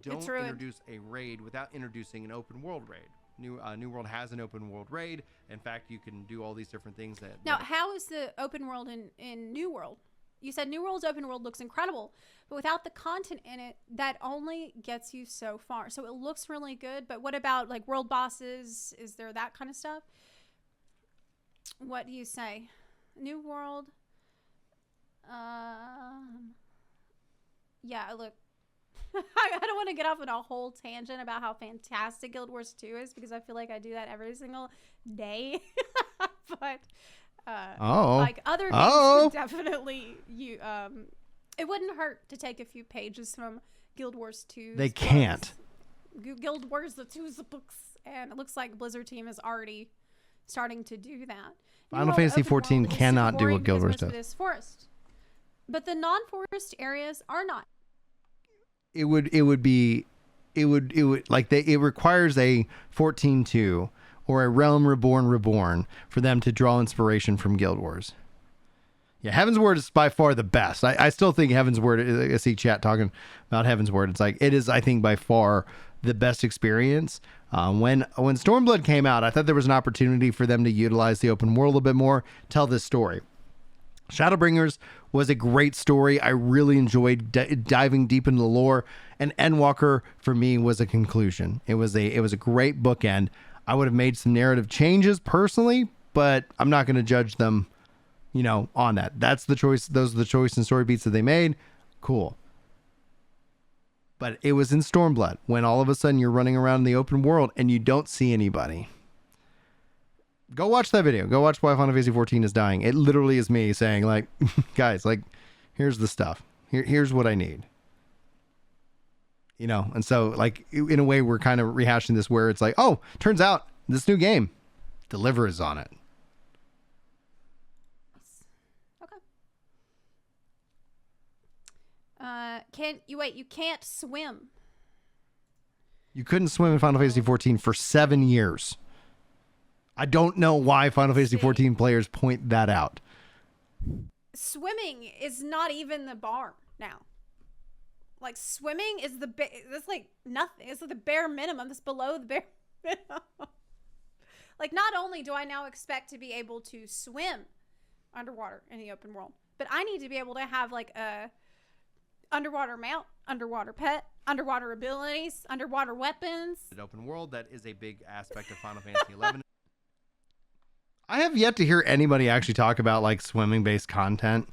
don't introduce a raid without introducing an open world raid. New World has an open world raid. In fact, you can do all these different things. Now, how is the open world in New World? You said New World's open world looks incredible, but without the content in it, that only gets you so far. So it looks really good, but what about like world bosses? Is there that kind of stuff? What do you say? New World? Yeah, look. I don't want to get off on a whole tangent about how fantastic Guild Wars 2 is, because I feel like I do that every single day. But like other games could definitely it wouldn't hurt to take a few pages from Guild Wars 2. They can't. Guild Wars the 2's books, and it looks like Blizzard team is already starting to do that. Final Fantasy 14 cannot do what Guild Wars does. This forest, but the non-forest areas are not. It would like it requires a 14.2 or a Realm Reborn for them to draw inspiration from Guild Wars. Yeah, Heaven's Word is by far the best. I still think Heaven's Word, I see chat talking about Heaven's Word. It's like, it is, I think, by far the best experience. When Stormblood came out, I thought there was an opportunity for them to utilize the open world a little bit more, tell this story. Shadowbringers was a great story. I really enjoyed diving deep into the lore, and Endwalker for me was a conclusion. It was a great bookend. I would have made some narrative changes personally, but I'm not going to judge them, on that. That's the choice. Those are the choice and story beats that they made. Cool. But it was in Stormblood when all of a sudden you're running around in the open world and you don't see anybody. Go watch that video. Go watch why Final Fantasy 14 is dying. It literally is me saying, like, guys, like, here's the stuff. Here's what I need. And so, like, in a way, we're kind of rehashing this where it's like, oh, turns out this new game delivers on it. Okay. You can't swim. You couldn't swim in Final Fantasy 14 for 7 years. I don't know why Final Fantasy 14 players point that out. Swimming is not even the bar now. Like, swimming is that's like nothing. It's like the bare minimum. It's below the bare minimum. Like, not only do I now expect to be able to swim underwater in the open world, but I need to be able to have like a underwater mount, underwater pet, underwater abilities, underwater weapons. Open world, that is a big aspect of Final Fantasy 11. I have yet to hear anybody actually talk about like swimming based content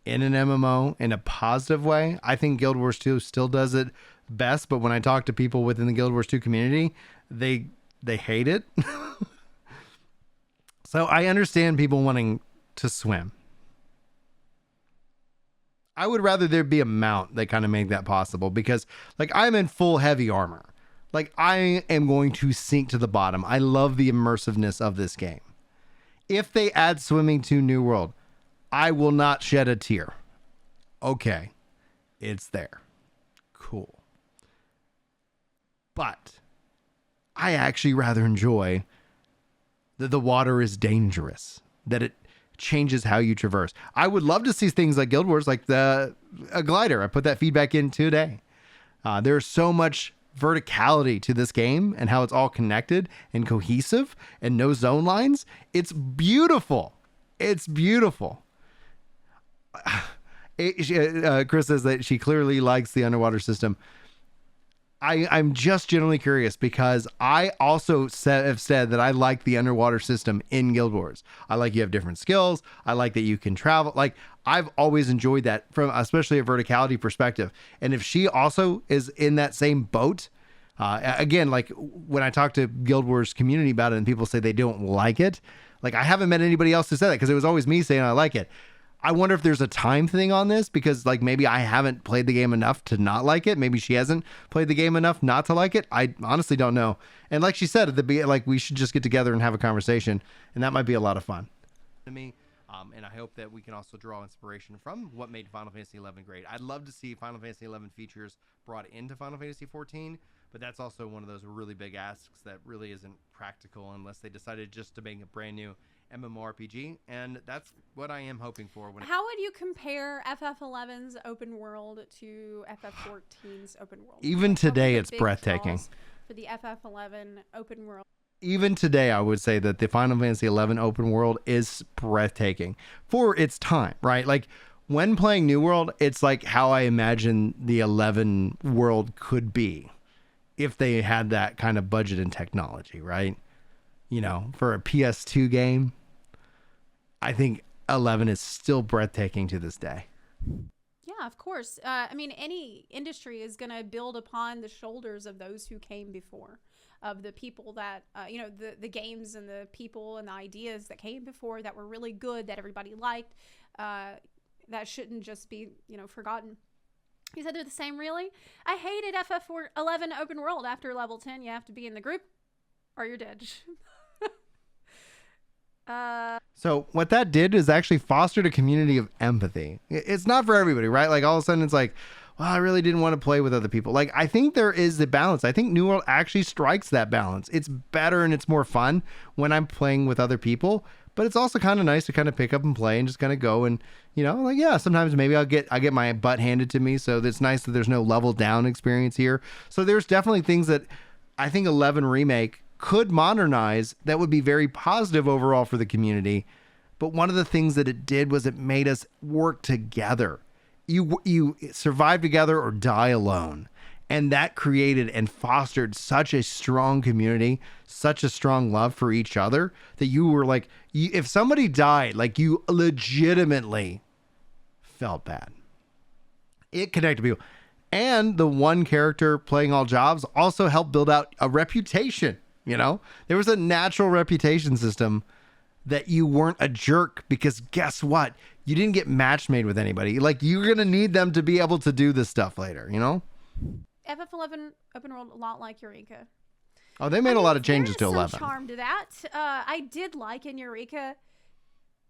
in an MMO in a positive way. I think Guild Wars 2 still does it best, but when I talk to people within the Guild Wars 2 community, they hate it. So I understand people wanting to swim. I would rather there be a mount that kind of made that possible, because like I'm in full heavy armor. Like I am going to sink to the bottom. I love the immersiveness of this game. If they add swimming to New World, I will not shed a tear. Okay, it's there. Cool. But I actually rather enjoy that the water is dangerous, that it changes how you traverse. I would love to see things like Guild Wars, like a glider. I put that feedback in today. There's so much verticality to this game and how it's all connected and cohesive and no zone lines. It's beautiful. It's beautiful. Chris says that she clearly likes the underwater system. I'm just generally curious because I also have said that I like the underwater system in Guild Wars. I like you have different skills. I like that you can travel. Like I've always enjoyed that from especially a verticality perspective. And if she also is in that same boat, again, like when I talk to Guild Wars community about it and people say they don't like it, like I haven't met anybody else who said that because it was always me saying I like it. I wonder if there's a time thing on this because like maybe I haven't played the game enough to not like it. Maybe she hasn't played the game enough not to like it. I honestly don't know. And like she said at the beginning, like we should just get together and have a conversation, and that might be a lot of fun to me. And I hope that we can also draw inspiration from what made Final Fantasy XI great. I'd love to see Final Fantasy XI features brought into Final Fantasy XIV, but that's also one of those really big asks that really isn't practical unless they decided just to make a brand new MMORPG, and that's what I am hoping for. How would you compare FF11's open world to FF14's open world? Even today, it's breathtaking. For the FF11 open world. Even today, I would say that the Final Fantasy XI open world is breathtaking for its time, right? Like when playing New World, it's like how I imagine the 11 world could be if they had that kind of budget and technology, right? You know, for a PS2 game, I think 11 is still breathtaking to this day. Yeah, of course. I mean, any industry is going to build upon the shoulders of those who came before, of the people that, the games and the people and the ideas that came before that were really good, that everybody liked, that shouldn't just be, forgotten. You said they're the same, really? I hated FF11 open world. After level 10, you have to be in the group or you're dead. So what that did is actually fostered a community of empathy. It's not for everybody, right? Like all of a sudden it's like, well, I really didn't want to play with other people. Like I think there is the balance. I think New World actually strikes that balance. It's better and it's more fun when I'm playing with other people, but it's also kind of nice to kind of pick up and play and just kind of go and, like, yeah, sometimes maybe I get my butt handed to me. So it's nice that there's no level down experience here. So there's definitely things that I think 11 Remake could modernize that would be very positive overall for the community. But one of the things that it did was it made us work together. You survive together or die alone. And that created and fostered such a strong community, such a strong love for each other that you were like, if somebody died, like you legitimately felt bad. It connected people. And the one character playing all jobs also helped build out a reputation. There was a natural reputation system that you weren't a jerk because guess what? You didn't get match made with anybody. Like you're going to need them to be able to do this stuff later, FF11 open world, a lot like Eureka. Oh, they made a lot of changes to 11. Some charm to that. I did like in Eureka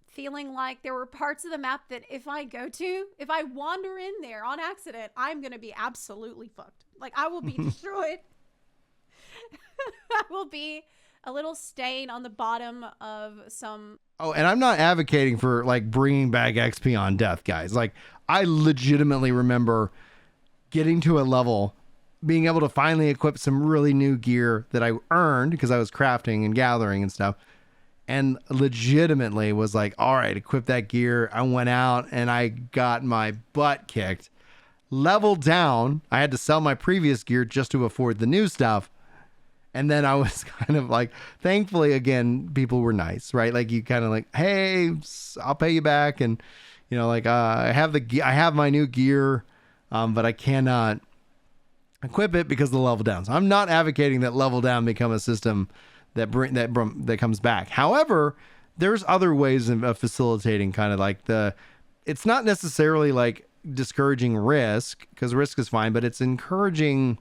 feeling like there were parts of the map that if I wander in there on accident, I'm going to be absolutely fucked. Like I will be destroyed. I will be a little stain on the bottom of some. Oh, and I'm not advocating for like bringing back XP on death, guys. Like I legitimately remember getting to a level, being able to finally equip some really new gear that I earned because I was crafting and gathering and stuff. And legitimately was like, all right, equip that gear. I went out and I got my butt kicked. level down. I had to sell my previous gear just to afford the new stuff. And then I was kind of like, thankfully, again, people were nice, right? Like you kind of like, hey, I'll pay you back. And, you know, like, I have my new gear, but I cannot equip it because of the level down. So I'm not advocating that level down become a system that comes back. However, there's other ways of facilitating kind of like it's not necessarily like discouraging risk, because risk is fine, but it's encouraging,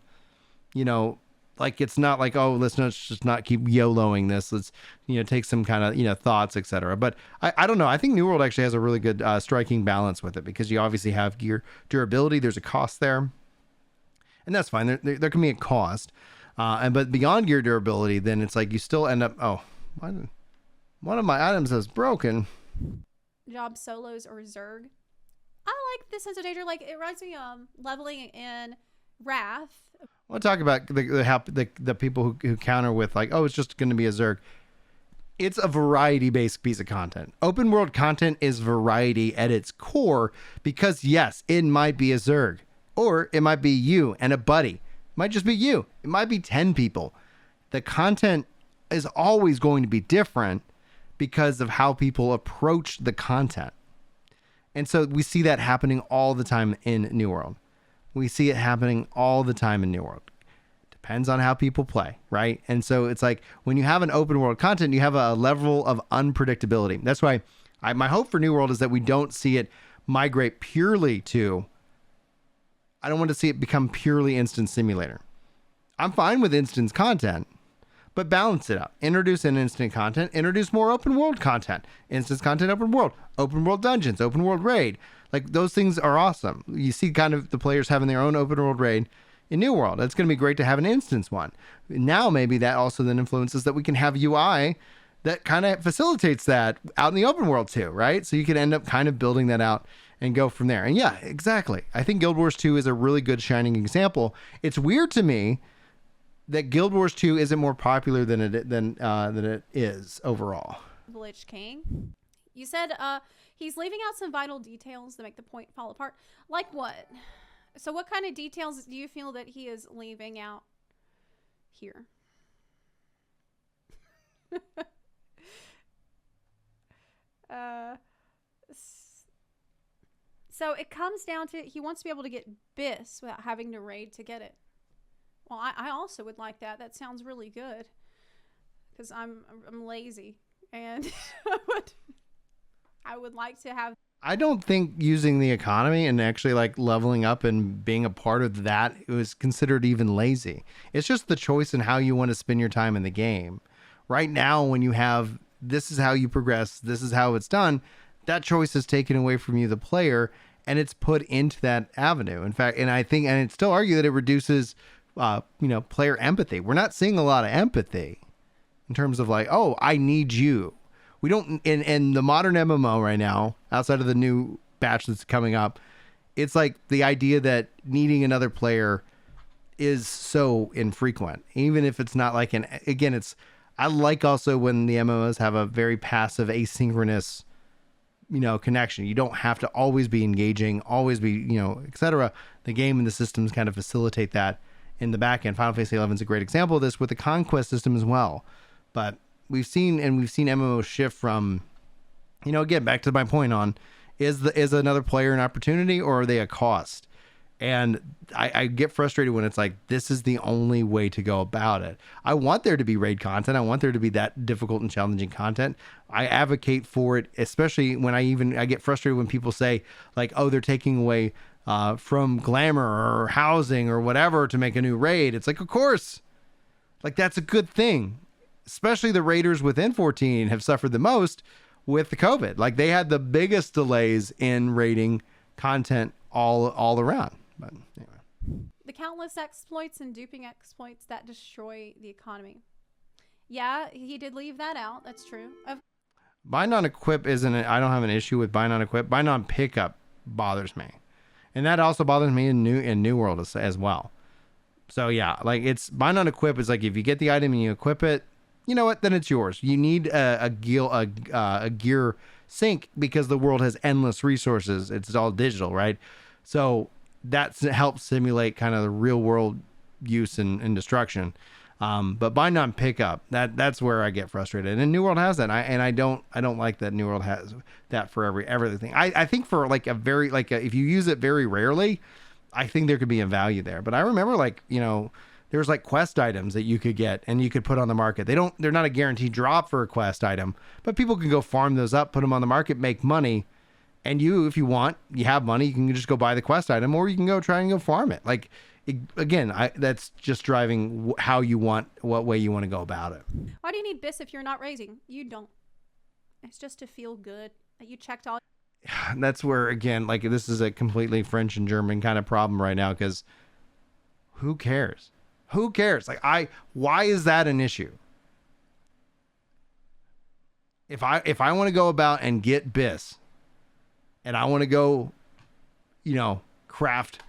you know, like it's not like, oh, let's just not keep YOLOing this. Let's, you know, take some kind of, you know, thoughts, etc. But I don't know. I think New World actually has a really good striking balance with it, because you obviously have gear durability. There's a cost there, and that's fine. There can be a cost. But beyond gear durability, then it's like you still end up, one of my items is broken. Job solos or Zerg. I like this sense of danger. Like it reminds me leveling in Wrath. We'll talk about the people who counter with like, oh, it's just going to be a Zerg. It's a variety-based piece of content. Open world content is variety at its core, because yes, it might be a Zerg, or it might be you and a buddy. It might just be you. It might be 10 people. The content is always going to be different because of how people approach the content. And so we see that happening all the time in New World. We see it happening all the time in New World. Depends on how people play, right? And so it's like when you have an open world content, you have a level of unpredictability. That's why my hope for New World is that we don't see it migrate purely to, I don't want to see it become purely instance simulator. I'm fine with instance content, but balance it up. Introduce an instant content, introduce more open world content, instance content, open world dungeons, open world raid. Like those things are awesome. You see kind of the players having their own open world raid in New World. It's going to be great to have an instance one. Now, maybe that also then influences that we can have UI that kind of facilitates that out in the open world too, right? So you can end up kind of building that out and go from there. And yeah, exactly. I think Guild Wars 2 is a really good shining example. It's weird to me that Guild Wars 2 isn't more popular than it is overall. Lich King. You said he's leaving out some vital details to make the point fall apart. Like what? So what kind of details do you feel that he is leaving out here? So it comes down to he wants to be able to get BIS without having to raid to get it. Well, I also would like that. That sounds really good, because I'm lazy, and I would like to have. I don't think using the economy and actually like leveling up and being a part of that was considered even lazy. It's just the choice in how you want to spend your time in the game. Right now, when you have this is how you progress, this is how it's done, that choice is taken away from you, the player, and it's put into that avenue. In fact, and I think, and I'd still argue that it reduces player empathy. We're not seeing a lot of empathy in terms of like, oh, I need you. We don't, in the modern MMO right now, outside of the new batch that's coming up, it's like the idea that needing another player is so infrequent. Even if it's not like I like also when the MMOs have a very passive, asynchronous, connection. You don't have to always be engaging, always be, etc. The game and the systems kind of facilitate that in the back end. Final Fantasy XI is a great example of this with the conquest system as well. But we've seen MMOs shift from, again, back to my point on, is another player an opportunity or are they a cost? And I get frustrated when it's like, this is the only way to go about it. I want there to be raid content. I want there to be that difficult and challenging content. I advocate for it, especially when I get frustrated when people say like, oh, they're taking away from glamour or housing or whatever to make a new raid. It's like, of course, like that's a good thing. Especially the raiders within 14 have suffered the most with the COVID. Like they had the biggest delays in raiding content all around. But anyway. The countless exploits and duping exploits that destroy the economy. Yeah, he did leave that out. That's true. Bind on equip I don't have an issue with bind on equip. Bind on pickup bothers me. And that also bothers me in New World as well. So yeah, like it's bind on equip is like if you get the item and you equip it, you know what? Then it's yours. You need a gear sync because the world has endless resources. It's all digital, right? So that helps simulate kind of the real world use and destruction. But bind on pickup, that's where I get frustrated. And New World has that. I don't like that New World has that for everything. I think for like if you use it very rarely, I think there could be a value there. But I remember there's like quest items that you could get and you could put on the market. They're not a guaranteed drop for a quest item, but people can go farm those up, put them on the market, make money. And if you want, you have money, you can just go buy the quest item, or you can go try and go farm it. Like, again, that's just driving what way you want to go about it. Why do you need BIS if you're not raising? You don't. It's just to feel good that you checked all. That's where, again, like, this is a completely French and German kind of problem right now, because who cares? Who cares? Like, why is that an issue? If I want to go about and get BIS, and I want to go, craft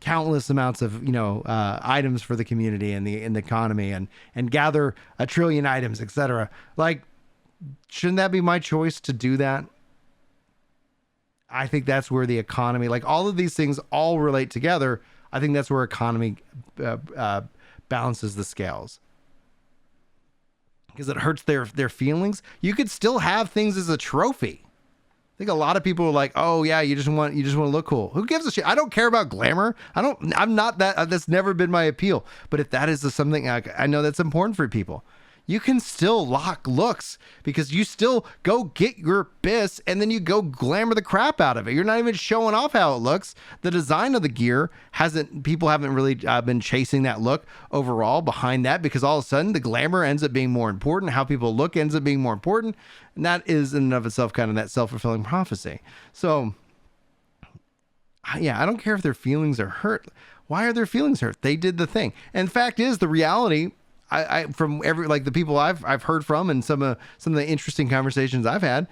countless amounts of, items for the community and the economy and gather 1 trillion items, etc. Like, shouldn't that be my choice to do that? I think that's where the economy, like all of these things all relate together. I think that's where economy balances the scales. Because it hurts their feelings. You could still have things as a trophy. I think a lot of people are like, oh yeah, you just want to look cool. Who gives a shit? I don't care about glamour. I'm not that. That's never been my appeal. But if that is something I know that's important for people, you can still lock looks, because you still go get your BIS and then you go glamour the crap out of it. You're not even showing off how it looks. The design of the gear people haven't really been chasing that look overall behind that, because all of a sudden the glamour ends up being more important. How people look ends up being more important. And that is in and of itself kind of that self-fulfilling prophecy. So yeah, I don't care if their feelings are hurt. Why are their feelings hurt? They did the thing. And the fact is, the reality, I from the people I've heard from, and some of the interesting conversations I've had,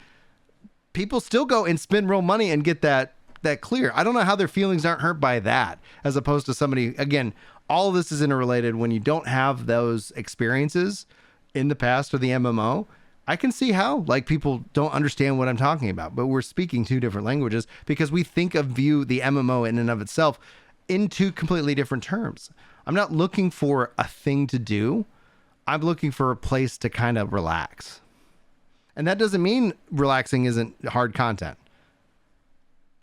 people still go and spend real money and get that clear. I don't know how their feelings aren't hurt by that, as opposed to somebody, again, all of this is interrelated. When you don't have those experiences in the past or the MMO, I can see how people don't understand what I'm talking about, but we're speaking two different languages because we view the MMO in and of itself in two completely different terms. I'm not looking for a thing to do. I'm looking for a place to kind of relax. And that doesn't mean relaxing isn't hard content.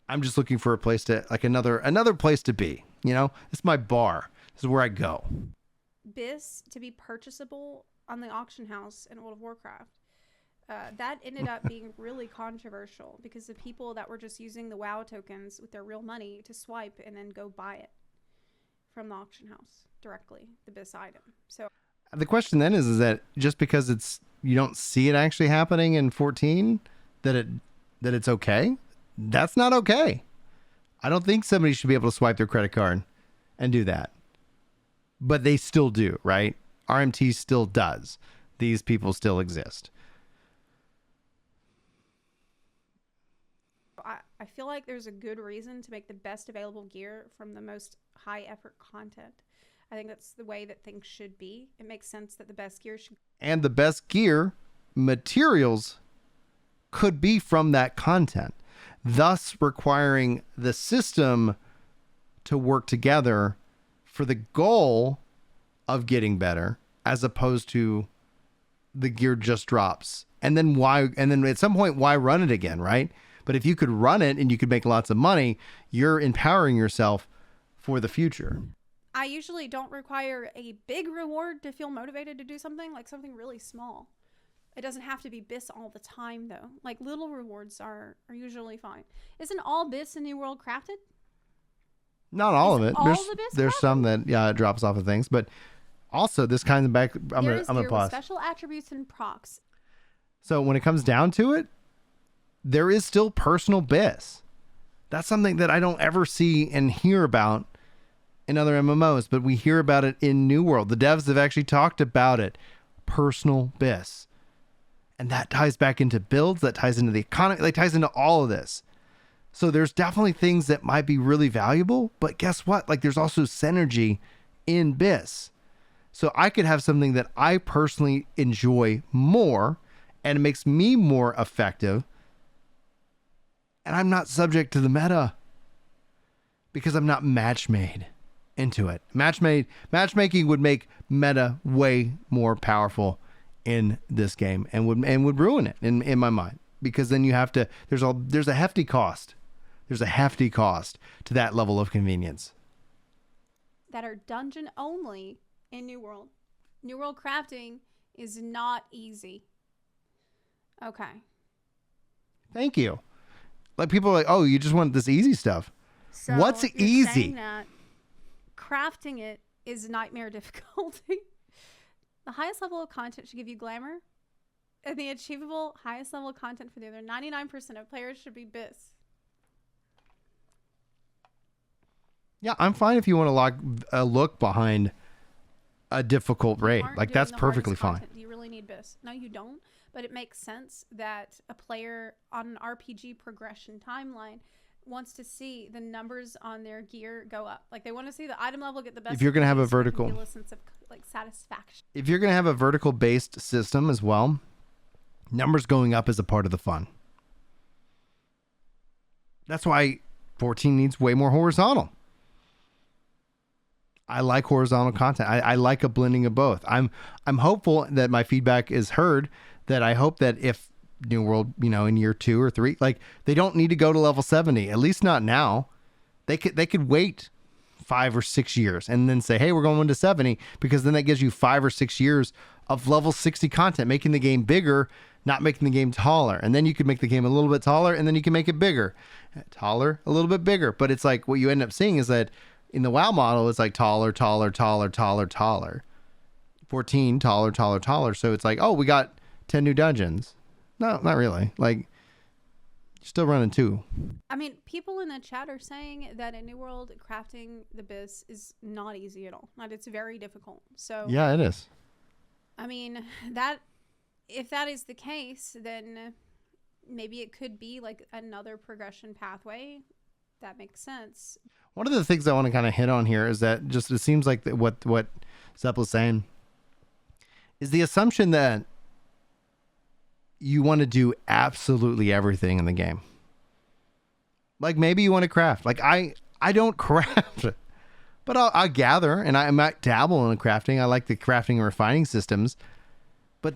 I'm just looking for a place to, like, another place to be, it's my bar. This is where I go. BIS to be purchasable on the auction house in World of Warcraft. That ended up being really controversial because the people that were just using the WoW tokens with their real money to swipe and then go buy it from the auction house directly, the BIS item. So the question then is that just because you don't see it actually happening in 14, that it's okay? That's not okay. I don't think somebody should be able to swipe their credit card and do that. But they still do, right? RMT still does. These people still exist. I feel like there's a good reason to make the best available gear from the most high effort content. I think that's the way that things should be. It makes sense that the best gear should... And the best gear materials could be from that content, thus requiring the system to work together for the goal of getting better, as opposed to the gear just drops. And then at some point, why run it again, right? But if you could run it and you could make lots of money, you're empowering yourself for the future. I usually don't require a big reward to feel motivated to do something, like something really small. It doesn't have to be BIS all the time, though. Like, little rewards are usually fine. Isn't all BIS in New World crafted? Not all of it. There's some that drops off of things, but also this kind of back. I'm gonna pause. Special attributes and procs. So when it comes down to it, there is still personal BIS. That's something that I don't ever see and hear about in other MMOs, but we hear about it in New World. The devs have actually talked about it. Personal BIS. And that ties back into builds, that ties into the economy, that ties into all of this. So there's definitely things that might be really valuable, but guess what? Like, there's also synergy in BIS. So I could have something that I personally enjoy more and it makes me more effective, and I'm not subject to the meta. because I'm not match made into it. Matchmaking would make meta way more powerful in this game and would ruin it in my mind, because then you have to, there's a hefty cost. There's a hefty cost to that level of convenience. That are dungeon only in New World. New World crafting is not easy. Okay. Thank you. Like, people are like, oh, you just want this easy stuff. So What's you're easy? saying that crafting it is nightmare difficulty. The highest level of content should give you glamour, and the achievable highest level of content for the other 99% of players should be bis. Yeah, I'm fine if you want to look behind a difficult raid. Aren't Like, doing that's the perfectly hardest fine. content. Do you really need bis? No, you don't. But it makes sense that a player on an RPG progression timeline wants to see the numbers on their gear go up. Like, they want to see the item level get the best. If you're going to have a so they can vertical, feel a sense of like satisfaction. if you're going to have a vertical based system as well, numbers going up is a part of the fun. That's why 14 needs way more horizontal. I like horizontal content. I like a blending of both. I'm hopeful that my feedback is heard, that I hope that if New World, in year 2 or 3, like, they don't need to go to level 70, at least not now. They could wait 5 or 6 years and then say, hey, we're going to 70, because then that gives you 5 or 6 years of level 60 content, making the game bigger, not making the game taller. And then you could make the game a little bit taller, and then you can make it bigger. Taller, a little bit bigger. But it's like, what you end up seeing is that in the WoW model, it's like taller, taller, taller, taller, taller. 14, taller, taller, taller. So it's like, oh, we got 10 new dungeons. No, not really. Like, you're still running 2. I mean, people in the chat are saying that in New World, crafting the bis is not easy at all. Like, it's very difficult. So Yeah, it is. I mean, if that is the case, then maybe it could be like another progression pathway. That makes sense. One of the things I want to kind of hit on here is that just, it seems like what Zepp was saying is the assumption that you want to do absolutely everything in the game. Like, maybe you want to craft. Like, I don't craft, but I'll gather, and I might dabble in crafting. I like the crafting and refining systems, but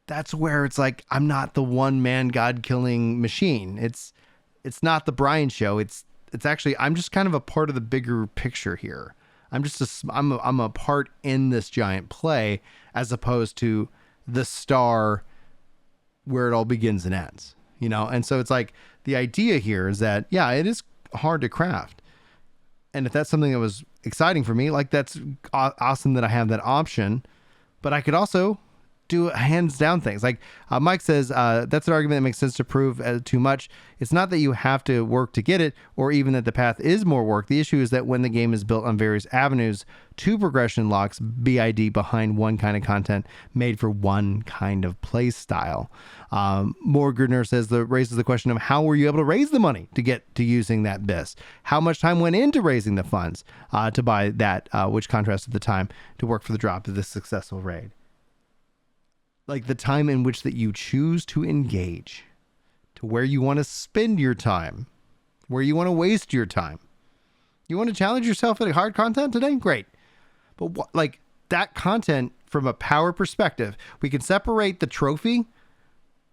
that's where it's like, I'm not the one man God killing machine. It's not the Brian show. It's actually, I'm just kind of a part of the bigger picture here. I'm a part in this giant play, as opposed to the star where it all begins and ends, And so it's like, the idea here is that, yeah, it is hard to craft. And if that's something that was exciting for me, like, that's awesome that I have that option, but I could also do hands down things. Like, Mike says, that's an argument that makes sense to prove too much. It's not that you have to work to get it, or even that the path is more work. The issue is that when the game is built on various avenues, 2 progression locks BID behind one kind of content made for one kind of play style. Morgner says, raises the question of how were you able to raise the money to get to using that BIS? How much time went into raising the funds to buy that, which contrasted the time to work for the drop of this successful raid? Like, the time in which that you choose to engage, to where you want to spend your time, where you want to waste your time. You want to challenge yourself at hard content today? Great. But like, that content from a power perspective, we can separate the trophy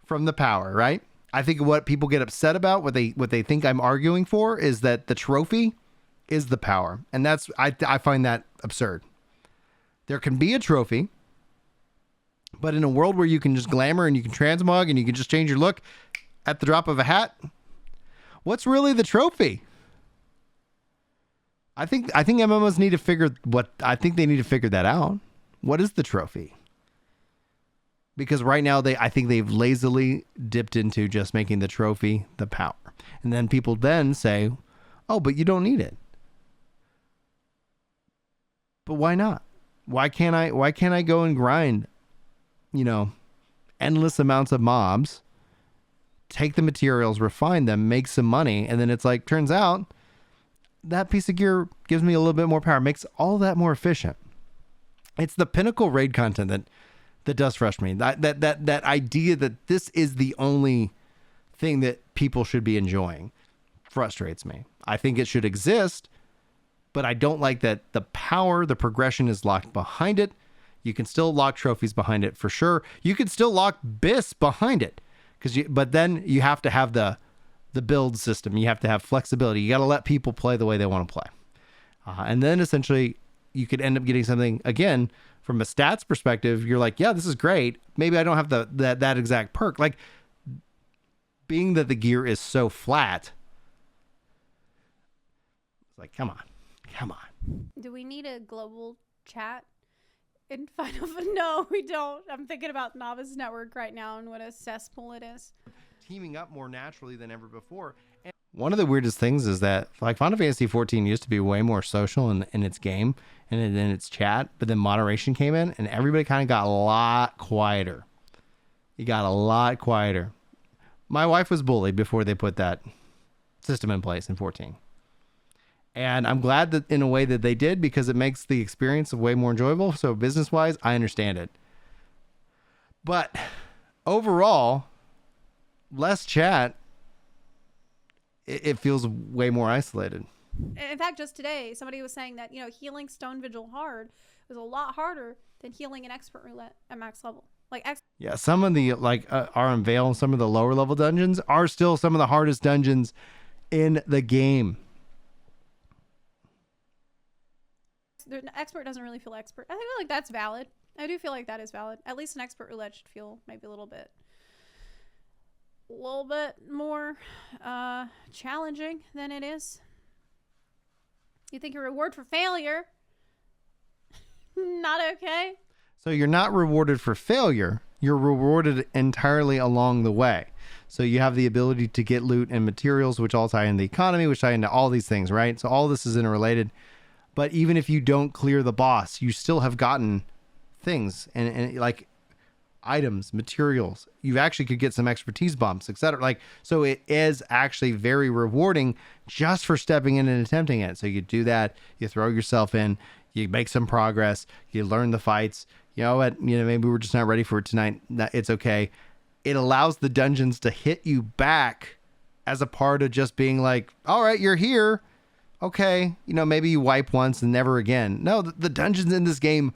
from the power, right? I think what people get upset about, what they think I'm arguing for, is that the trophy is the power. And that's, I find that absurd. There can be a trophy, but in a world where you can just glamour and you can transmog and you can just change your look at the drop of a hat, what's really the trophy? I think MMOs need to figure they need to figure that out. What is the trophy? Because right now I think they've lazily dipped into just making the trophy the power. And then people then say, "Oh, but you don't need it." But why not? Why can't I go and grind, endless amounts of mobs, take the materials, refine them, make some money, and then it's like, turns out that piece of gear gives me a little bit more power, makes all that more efficient. It's the pinnacle raid content that does frustrate me. That idea that this is the only thing that people should be enjoying. frustrates me. I think it should exist, but I don't like that the power, the progression is locked behind it. You can still lock trophies behind it for sure. You can still lock BIS behind it, but then you have to have the build system. You have to have flexibility. You got to let people play the way they want to play. And then essentially you could end up getting something, again, from a stats perspective, you're like, yeah, this is great. Maybe I don't have that exact perk. Like, being that the gear is so flat, it's like, come on. Do we need a global chat in Final Fantasy? No, we don't. I'm thinking about Novice Network right now and what a cesspool it is. Teaming up more naturally than ever before. And one of the weirdest things is that, like, Final Fantasy XIV used to be way more social in its game and in its chat, but then moderation came in and everybody kind of got a lot quieter. It got a lot quieter. My wife was bullied before they put that system in place in 14. And I'm glad that in a way that they did, because it makes the experience way more enjoyable. So business-wise, I understand it. But overall, less chat, it feels way more isolated. In fact, just today, somebody was saying that, healing Stone Vigil hard was a lot harder than healing an Expert Roulette at max level. Yeah, some of the are Veil and some of the lower level dungeons are still some of the hardest dungeons in the game. The expert doesn't really feel expert. I feel like that's valid. I do feel like that is valid. At least an Expert Roulette should feel maybe a little bit more challenging than it is. You think your reward for failure? Not okay. So you're not rewarded for failure. You're rewarded entirely along the way. So you have the ability to get loot and materials, which all tie into the economy, which tie into all these things, right? So all this is interrelated. But even if you don't clear the boss, you still have gotten things and like items, materials. You actually could get some expertise bumps, etc. So it is actually very rewarding just for stepping in and attempting it. So you do that, you throw yourself in, you make some progress, you learn the fights. You know what? Maybe we're just not ready for it tonight. It's okay. It allows the dungeons to hit you back as a part of just being like, all right, you're here. Okay. Maybe you wipe once and never again. No, the dungeons in this game,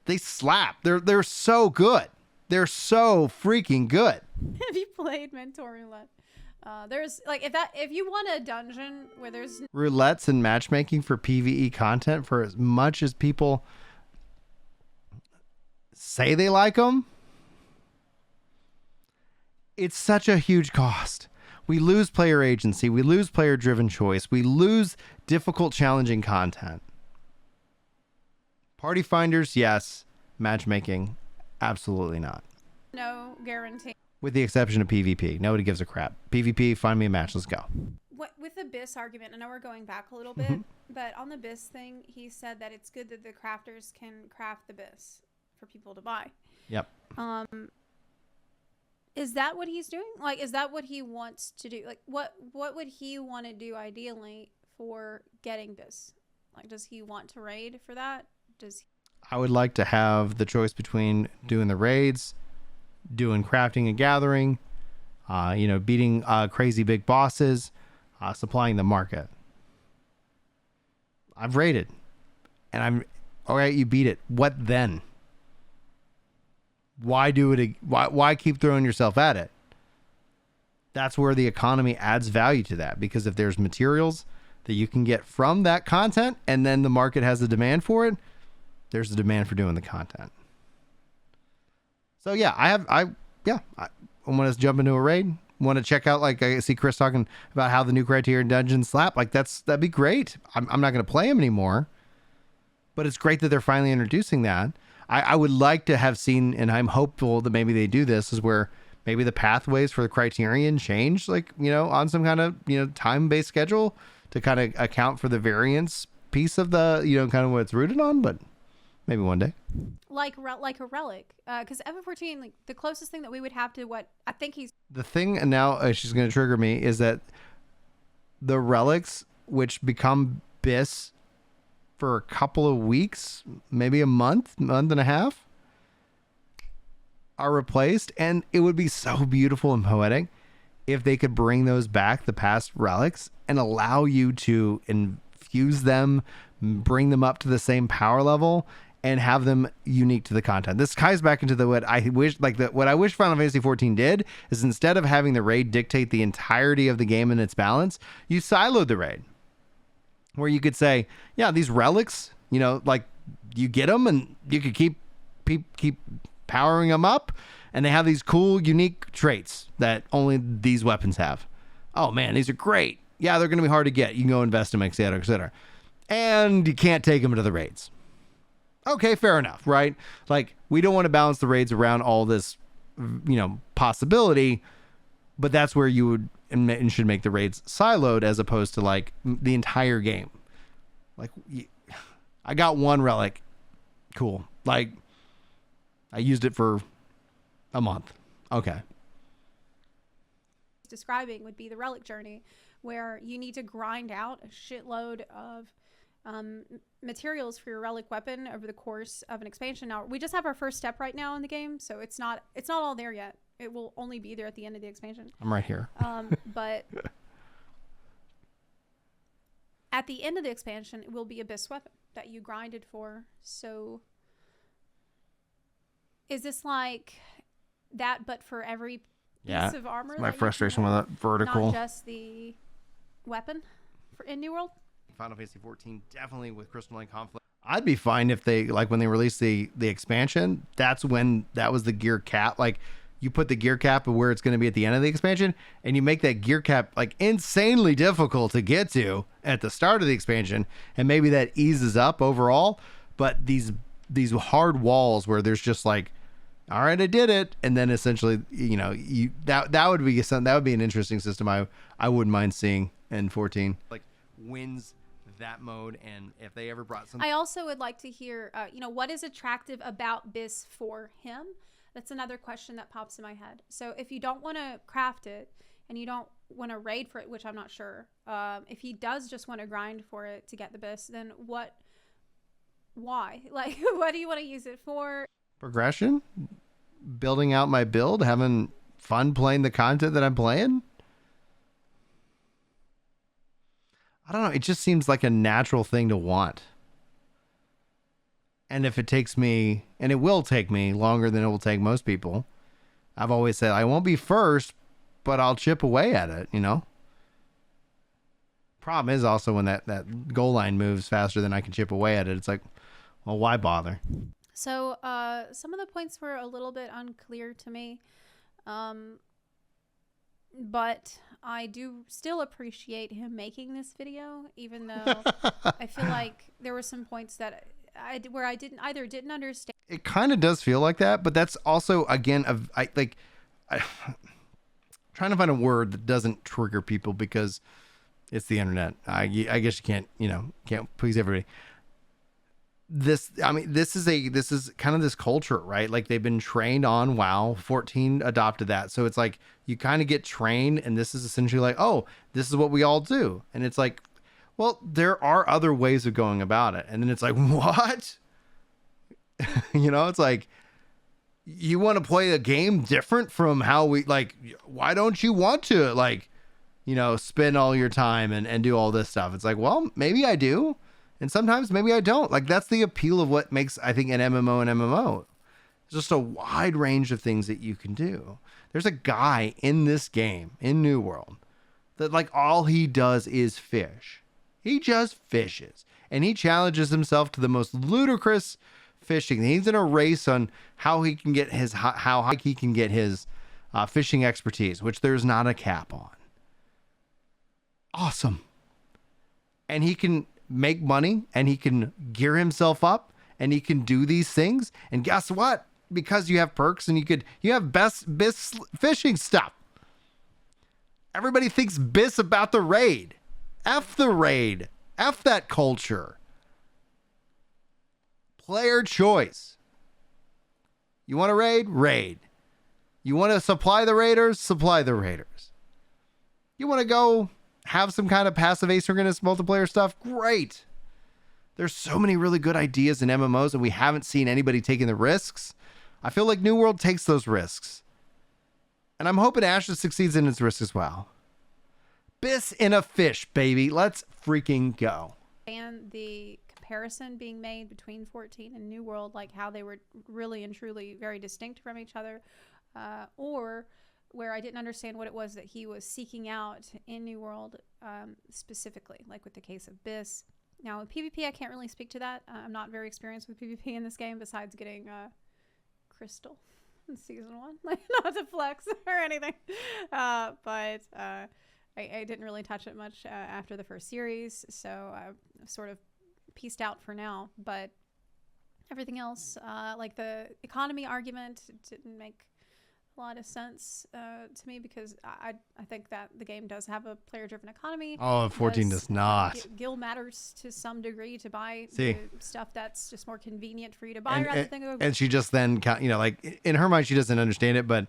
they slap. They're so good. They're so freaking good. Have you played Mentor Roulette? There's if you want a dungeon where there's roulettes and matchmaking for PvE content, for as much as people say they like them, it's such a huge cost. We lose player agency. We lose player driven choice. We lose difficult, challenging content. Party finders, yes. Matchmaking, absolutely not. No guarantee. With the exception of PvP. Nobody gives a crap. PvP, find me a match. Let's go. With the BIS argument, I know we're going back a little bit, but on the BIS thing, he said that it's good that the crafters can craft the BIS for people to buy. Yep. Is that what he's doing? Is that what he wants to do? What would he want to do ideally for getting BIS? Does he want to raid for that? I would like to have the choice between doing the raids, doing crafting and gathering, beating crazy big bosses, supplying the market. I've raided, and I'm all right. You beat it. What then? Why do it? Why keep throwing yourself at it? That's where the economy adds value to that, because if there's materials that you can get from that content, and then the market has a demand for it, there's a demand for doing the content. So yeah, I want to jump into a raid. Want to check out, I see Chris talking about how the new Criterion dungeons slap. That'd be great. I'm not going to play them anymore, but it's great that they're finally introducing that. I would like to have seen, and I'm hopeful that maybe they do this, is where maybe the pathways for the Criterion change, on some kind of, time-based schedule to kind of account for the variance piece of the, kind of what it's rooted on, but maybe one day. Like a relic. Because FF14, the closest thing that we would have to what I think he's... The thing, and now she's going to trigger me, is that the relics, which become BIS for a couple of weeks, maybe a month and a half, are replaced. And it would be so beautiful and poetic if they could bring those back, the past relics, and allow you to infuse them, bring them up to the same power level, and have them unique to the content. This ties back into what I wish Final Fantasy XIV did is, instead of having the raid dictate the entirety of the game and its balance, you siloed the raid, where you could say, yeah, these relics, you know, like you get them and you could keep powering them up, and they have these cool, unique traits that only these weapons have. Oh man, these are great. Yeah, they're going to be hard to get. You can go invest them, et cetera, et cetera. And you can't take them to the raids. Okay, fair enough, right? Like, we don't want to balance the raids around all this, you know, possibility, but that's where you would and should make the raids siloed, as opposed to like the entire game. Like, I got one relic. Cool. Like, I used it for a month. Okay. Describing would be the relic journey, where you need to grind out a shitload of materials for your relic weapon over the course of an expansion. Now, we just have our first step right now in the game, so it's not all there yet. It will only be there at the end of the expansion. I'm right here. But at the end of the expansion, it will be Abyss weapon that you grinded for. So is this like that, but for every piece of armor? My frustration with that vertical. Not just the weapon in New World? Final Fantasy XIV, definitely with Crystalline Conflict. I'd be fine if they, like, when they released the expansion, that's when that was the gear cap. Like, you put the gear cap of where it's going to be at the end of the expansion, and you make that gear cap like insanely difficult to get to at the start of the expansion, and maybe that eases up overall. But these hard walls where there's just like, all right, I did it, and then essentially, you know, that would be an interesting system. I wouldn't mind seeing in 14, like, wins that mode. And if they ever brought something, I also would like to hear, you know, what is attractive about Biss for him? That's another question that pops in my head. So if you don't want to craft it and you don't want to raid for it, which I'm not sure, if he does just want to grind for it to get the Biss, then why? Like, what do you want to use it for? Progression, building out my build, having fun playing the content that I'm playing. I don't know. It just seems like a natural thing to want. And if it takes me, and it will take me longer than it will take most people, I've always said I won't be first, but I'll chip away at it, you know? Problem is also when that goal line moves faster than I can chip away at it, it's like, well, why bother? So some of the points were a little bit unclear to me. But I do still appreciate him making this video, even though I feel like there were some points that I didn't understand. It kind of does feel like that, but that's also, again, trying to find a word that doesn't trigger people because it's the internet. I guess you can't please everybody. This is kind of this culture, right? Like, they've been trained on WoW. 14 adopted that. So it's like, you kind of get trained, and this is essentially like, oh, this is what we all do. And it's like, well, there are other ways of going about it. And then it's like, what? You know, it's like, you want to play a game different from how we, like, why don't you want to, like, you know, spend all your time and do all this stuff? It's like, well, maybe I do. And sometimes maybe I don't. Like, that's the appeal of what makes, I think, an MMO an MMO. There's just a wide range of things that you can do. There's a guy in this game, in New World, that, like, all he does is fish. He just fishes. And he challenges himself to the most ludicrous fishing. He's in a race on how he can get his fishing expertise, which there's not a cap on. Awesome. And he can make money, and he can gear himself up, and he can do these things. And guess what? Because you have perks and you have best fishing stuff. Everybody thinks Biss about the raid. F the raid. F that culture. Player choice. You want to raid? Raid. You want to supply the raiders? Supply the raiders. You want to go have some kind of passive asynchronous multiplayer stuff? Great. There's so many really good ideas in MMOs, and we haven't seen anybody taking the risks. I feel like New World takes those risks. And I'm hoping Ashes succeeds in its risk as well. Biss in a fish, baby. Let's freaking go. And the comparison being made between 14 and New World, like how they were really and truly very distinct from each other, or where I didn't understand what it was that he was seeking out in New World specifically, like with the case of Biss. Now, with PvP, I can't really speak to that. I'm not very experienced with PvP in this game, besides getting Crystal in Season 1. Like, not to flex or anything. But I didn't really touch it much after the first series, so I've sort of pieced out for now. But everything else, like the economy argument, didn't make a lot of sense to me, because I think that the game does have a player-driven economy. Oh, 14 does not. Guild matters to some degree to buy See. the stuff that's just more convenient for you to buy rather than go. And she just then, you know, like in her mind, she doesn't understand it, but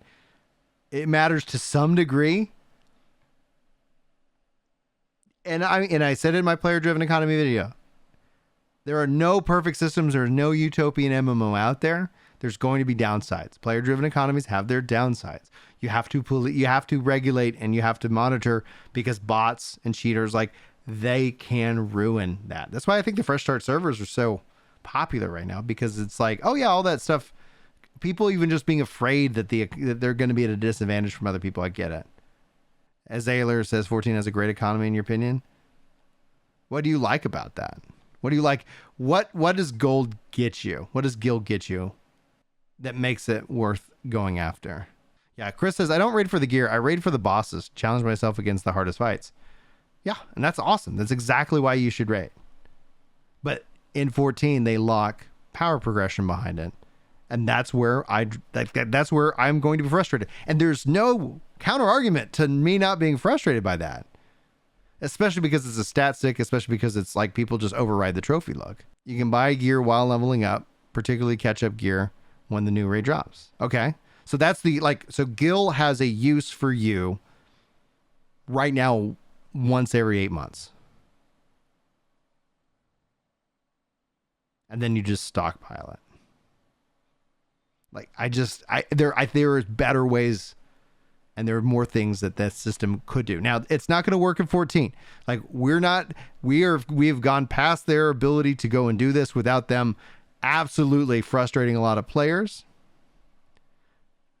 it matters to some degree. And I said it in my player-driven economy video. There are no perfect systems. There's no utopian MMO out there. There's going to be downsides. Player-driven economies have their downsides. You have to regulate, and you have to monitor, because bots and cheaters, like, they can ruin that. That's why I think the fresh start servers are so popular right now, because it's like, oh yeah, all that stuff. People even just being afraid that they're going to be at a disadvantage from other people. I get it. As Ayler says, 14 has a great economy in your opinion. What do you like about that? What do you like? What does gold get you? What does guild get you that makes it worth going after? Yeah, Chris says, I don't raid for the gear. I raid for the bosses. Challenge myself against the hardest fights. Yeah, and that's awesome. That's exactly why you should raid. But in 14, they lock power progression behind it. And that's where that's where I'm going to be frustrated. And there's no counter argument to me not being frustrated by that. Especially because it's a stat stick, especially because it's like people just override the trophy look. You can buy gear while leveling up, particularly catch up gear when the new raid drops. Okay. So that's so Gil has a use for you right now once every 8 months. And then you just stockpile it. Like, there is better ways, and there are more things that system could do. Now, it's not going to work in 14. Like, we have gone past their ability to go and do this without them absolutely frustrating a lot of players.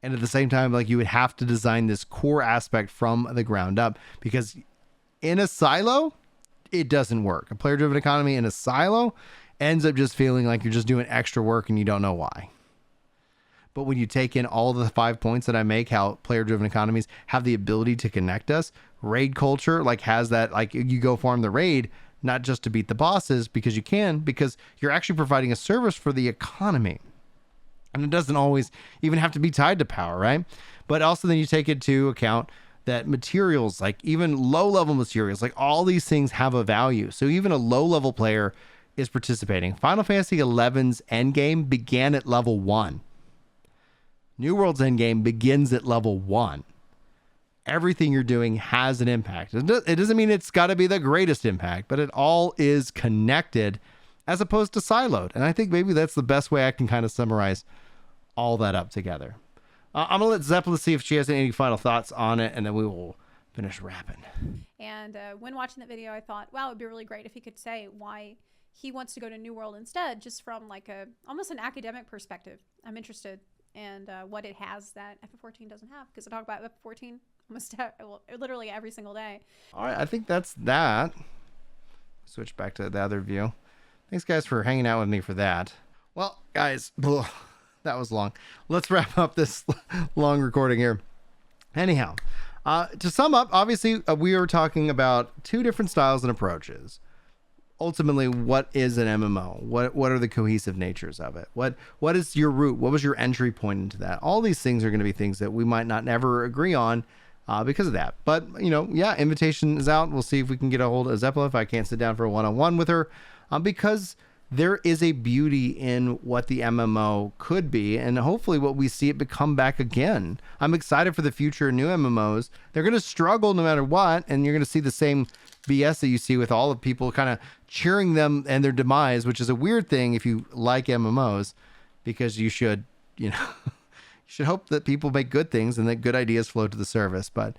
And at the same time, like, you would have to design this core aspect from the ground up, because in a silo, it doesn't work. A player-driven economy in a silo ends up just feeling like you're just doing extra work and you don't know why. But when you take in all the 5 points that I make, how player-driven economies have the ability to connect us, raid culture has that, like, you go farm the raid, not just to beat the bosses, because you're actually providing a service for the economy. And it doesn't always even have to be tied to power, right? But also then you take into account that materials, like even low-level materials, like all these things have a value. So even a low-level player is participating. Final Fantasy XI's endgame began at level 1. New World's endgame begins at level 1. Everything you're doing has an impact. It doesn't mean it's got to be the greatest impact, but it all is connected as opposed to siloed. And I think maybe that's the best way I can kind of summarize all that up together. I'm going to let Zeppelin see if she has any final thoughts on it, and then we will finish wrapping. And when watching the video, I thought, wow, it would be really great if he could say why he wants to go to New World instead, just from like almost an academic perspective. I'm interested in what it has that FF14 doesn't have, because I talk about FF14 almost literally every single day. All right, I think that's that. Switch back to the other view. Thanks, guys, for hanging out with me for that. Well, guys, that was long. Let's wrap up this long recording here. Anyhow, to sum up, obviously, we are talking about two different styles and approaches. Ultimately, what is an MMO? What are the cohesive natures of it? What is your root? What was your entry point into that? All these things are going to be things that we might not never agree on because of that. But, yeah, invitation is out. We'll see if we can get a hold of Zeppela if I can't sit down for a one-on-one with her, because there is a beauty in what the MMO could be, and hopefully what we see it become back again. I'm excited for the future of new MMOs. They're going to struggle no matter what, and you're going to see the same BS that you see with all of people kind of cheering them and their demise, which is a weird thing if you like MMOs, because you should, should hope that people make good things and that good ideas flow to the service. But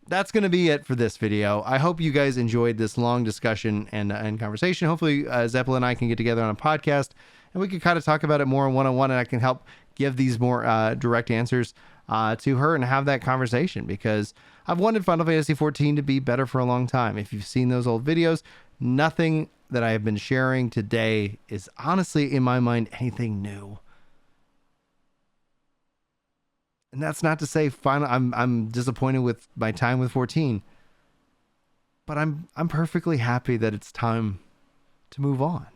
that's going to be it for this video. I hope you guys enjoyed this long discussion and conversation. Hopefully Zeppelin and I can get together on a podcast and we can kind of talk about it more one-on-one, and I can help give these more direct answers to her and have that conversation, because I've wanted Final Fantasy XIV to be better for a long time. If you've seen those old videos, nothing that I have been sharing today is honestly, in my mind, anything new. And that's not to say I'm disappointed with my time with 14, but I'm perfectly happy that it's time to move on.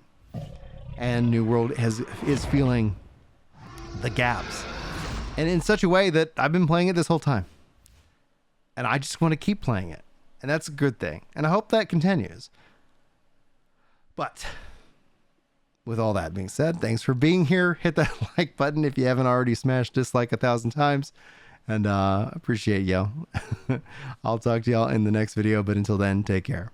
And New World is feeling the gaps, and in such a way that I've been playing it this whole time, and I just want to keep playing it, and that's a good thing, and I hope that continues. But with all that being said, thanks for being here. Hit that like button if you haven't already smashed dislike 1,000 times, and appreciate y'all. I'll talk to y'all in the next video, but until then, take care.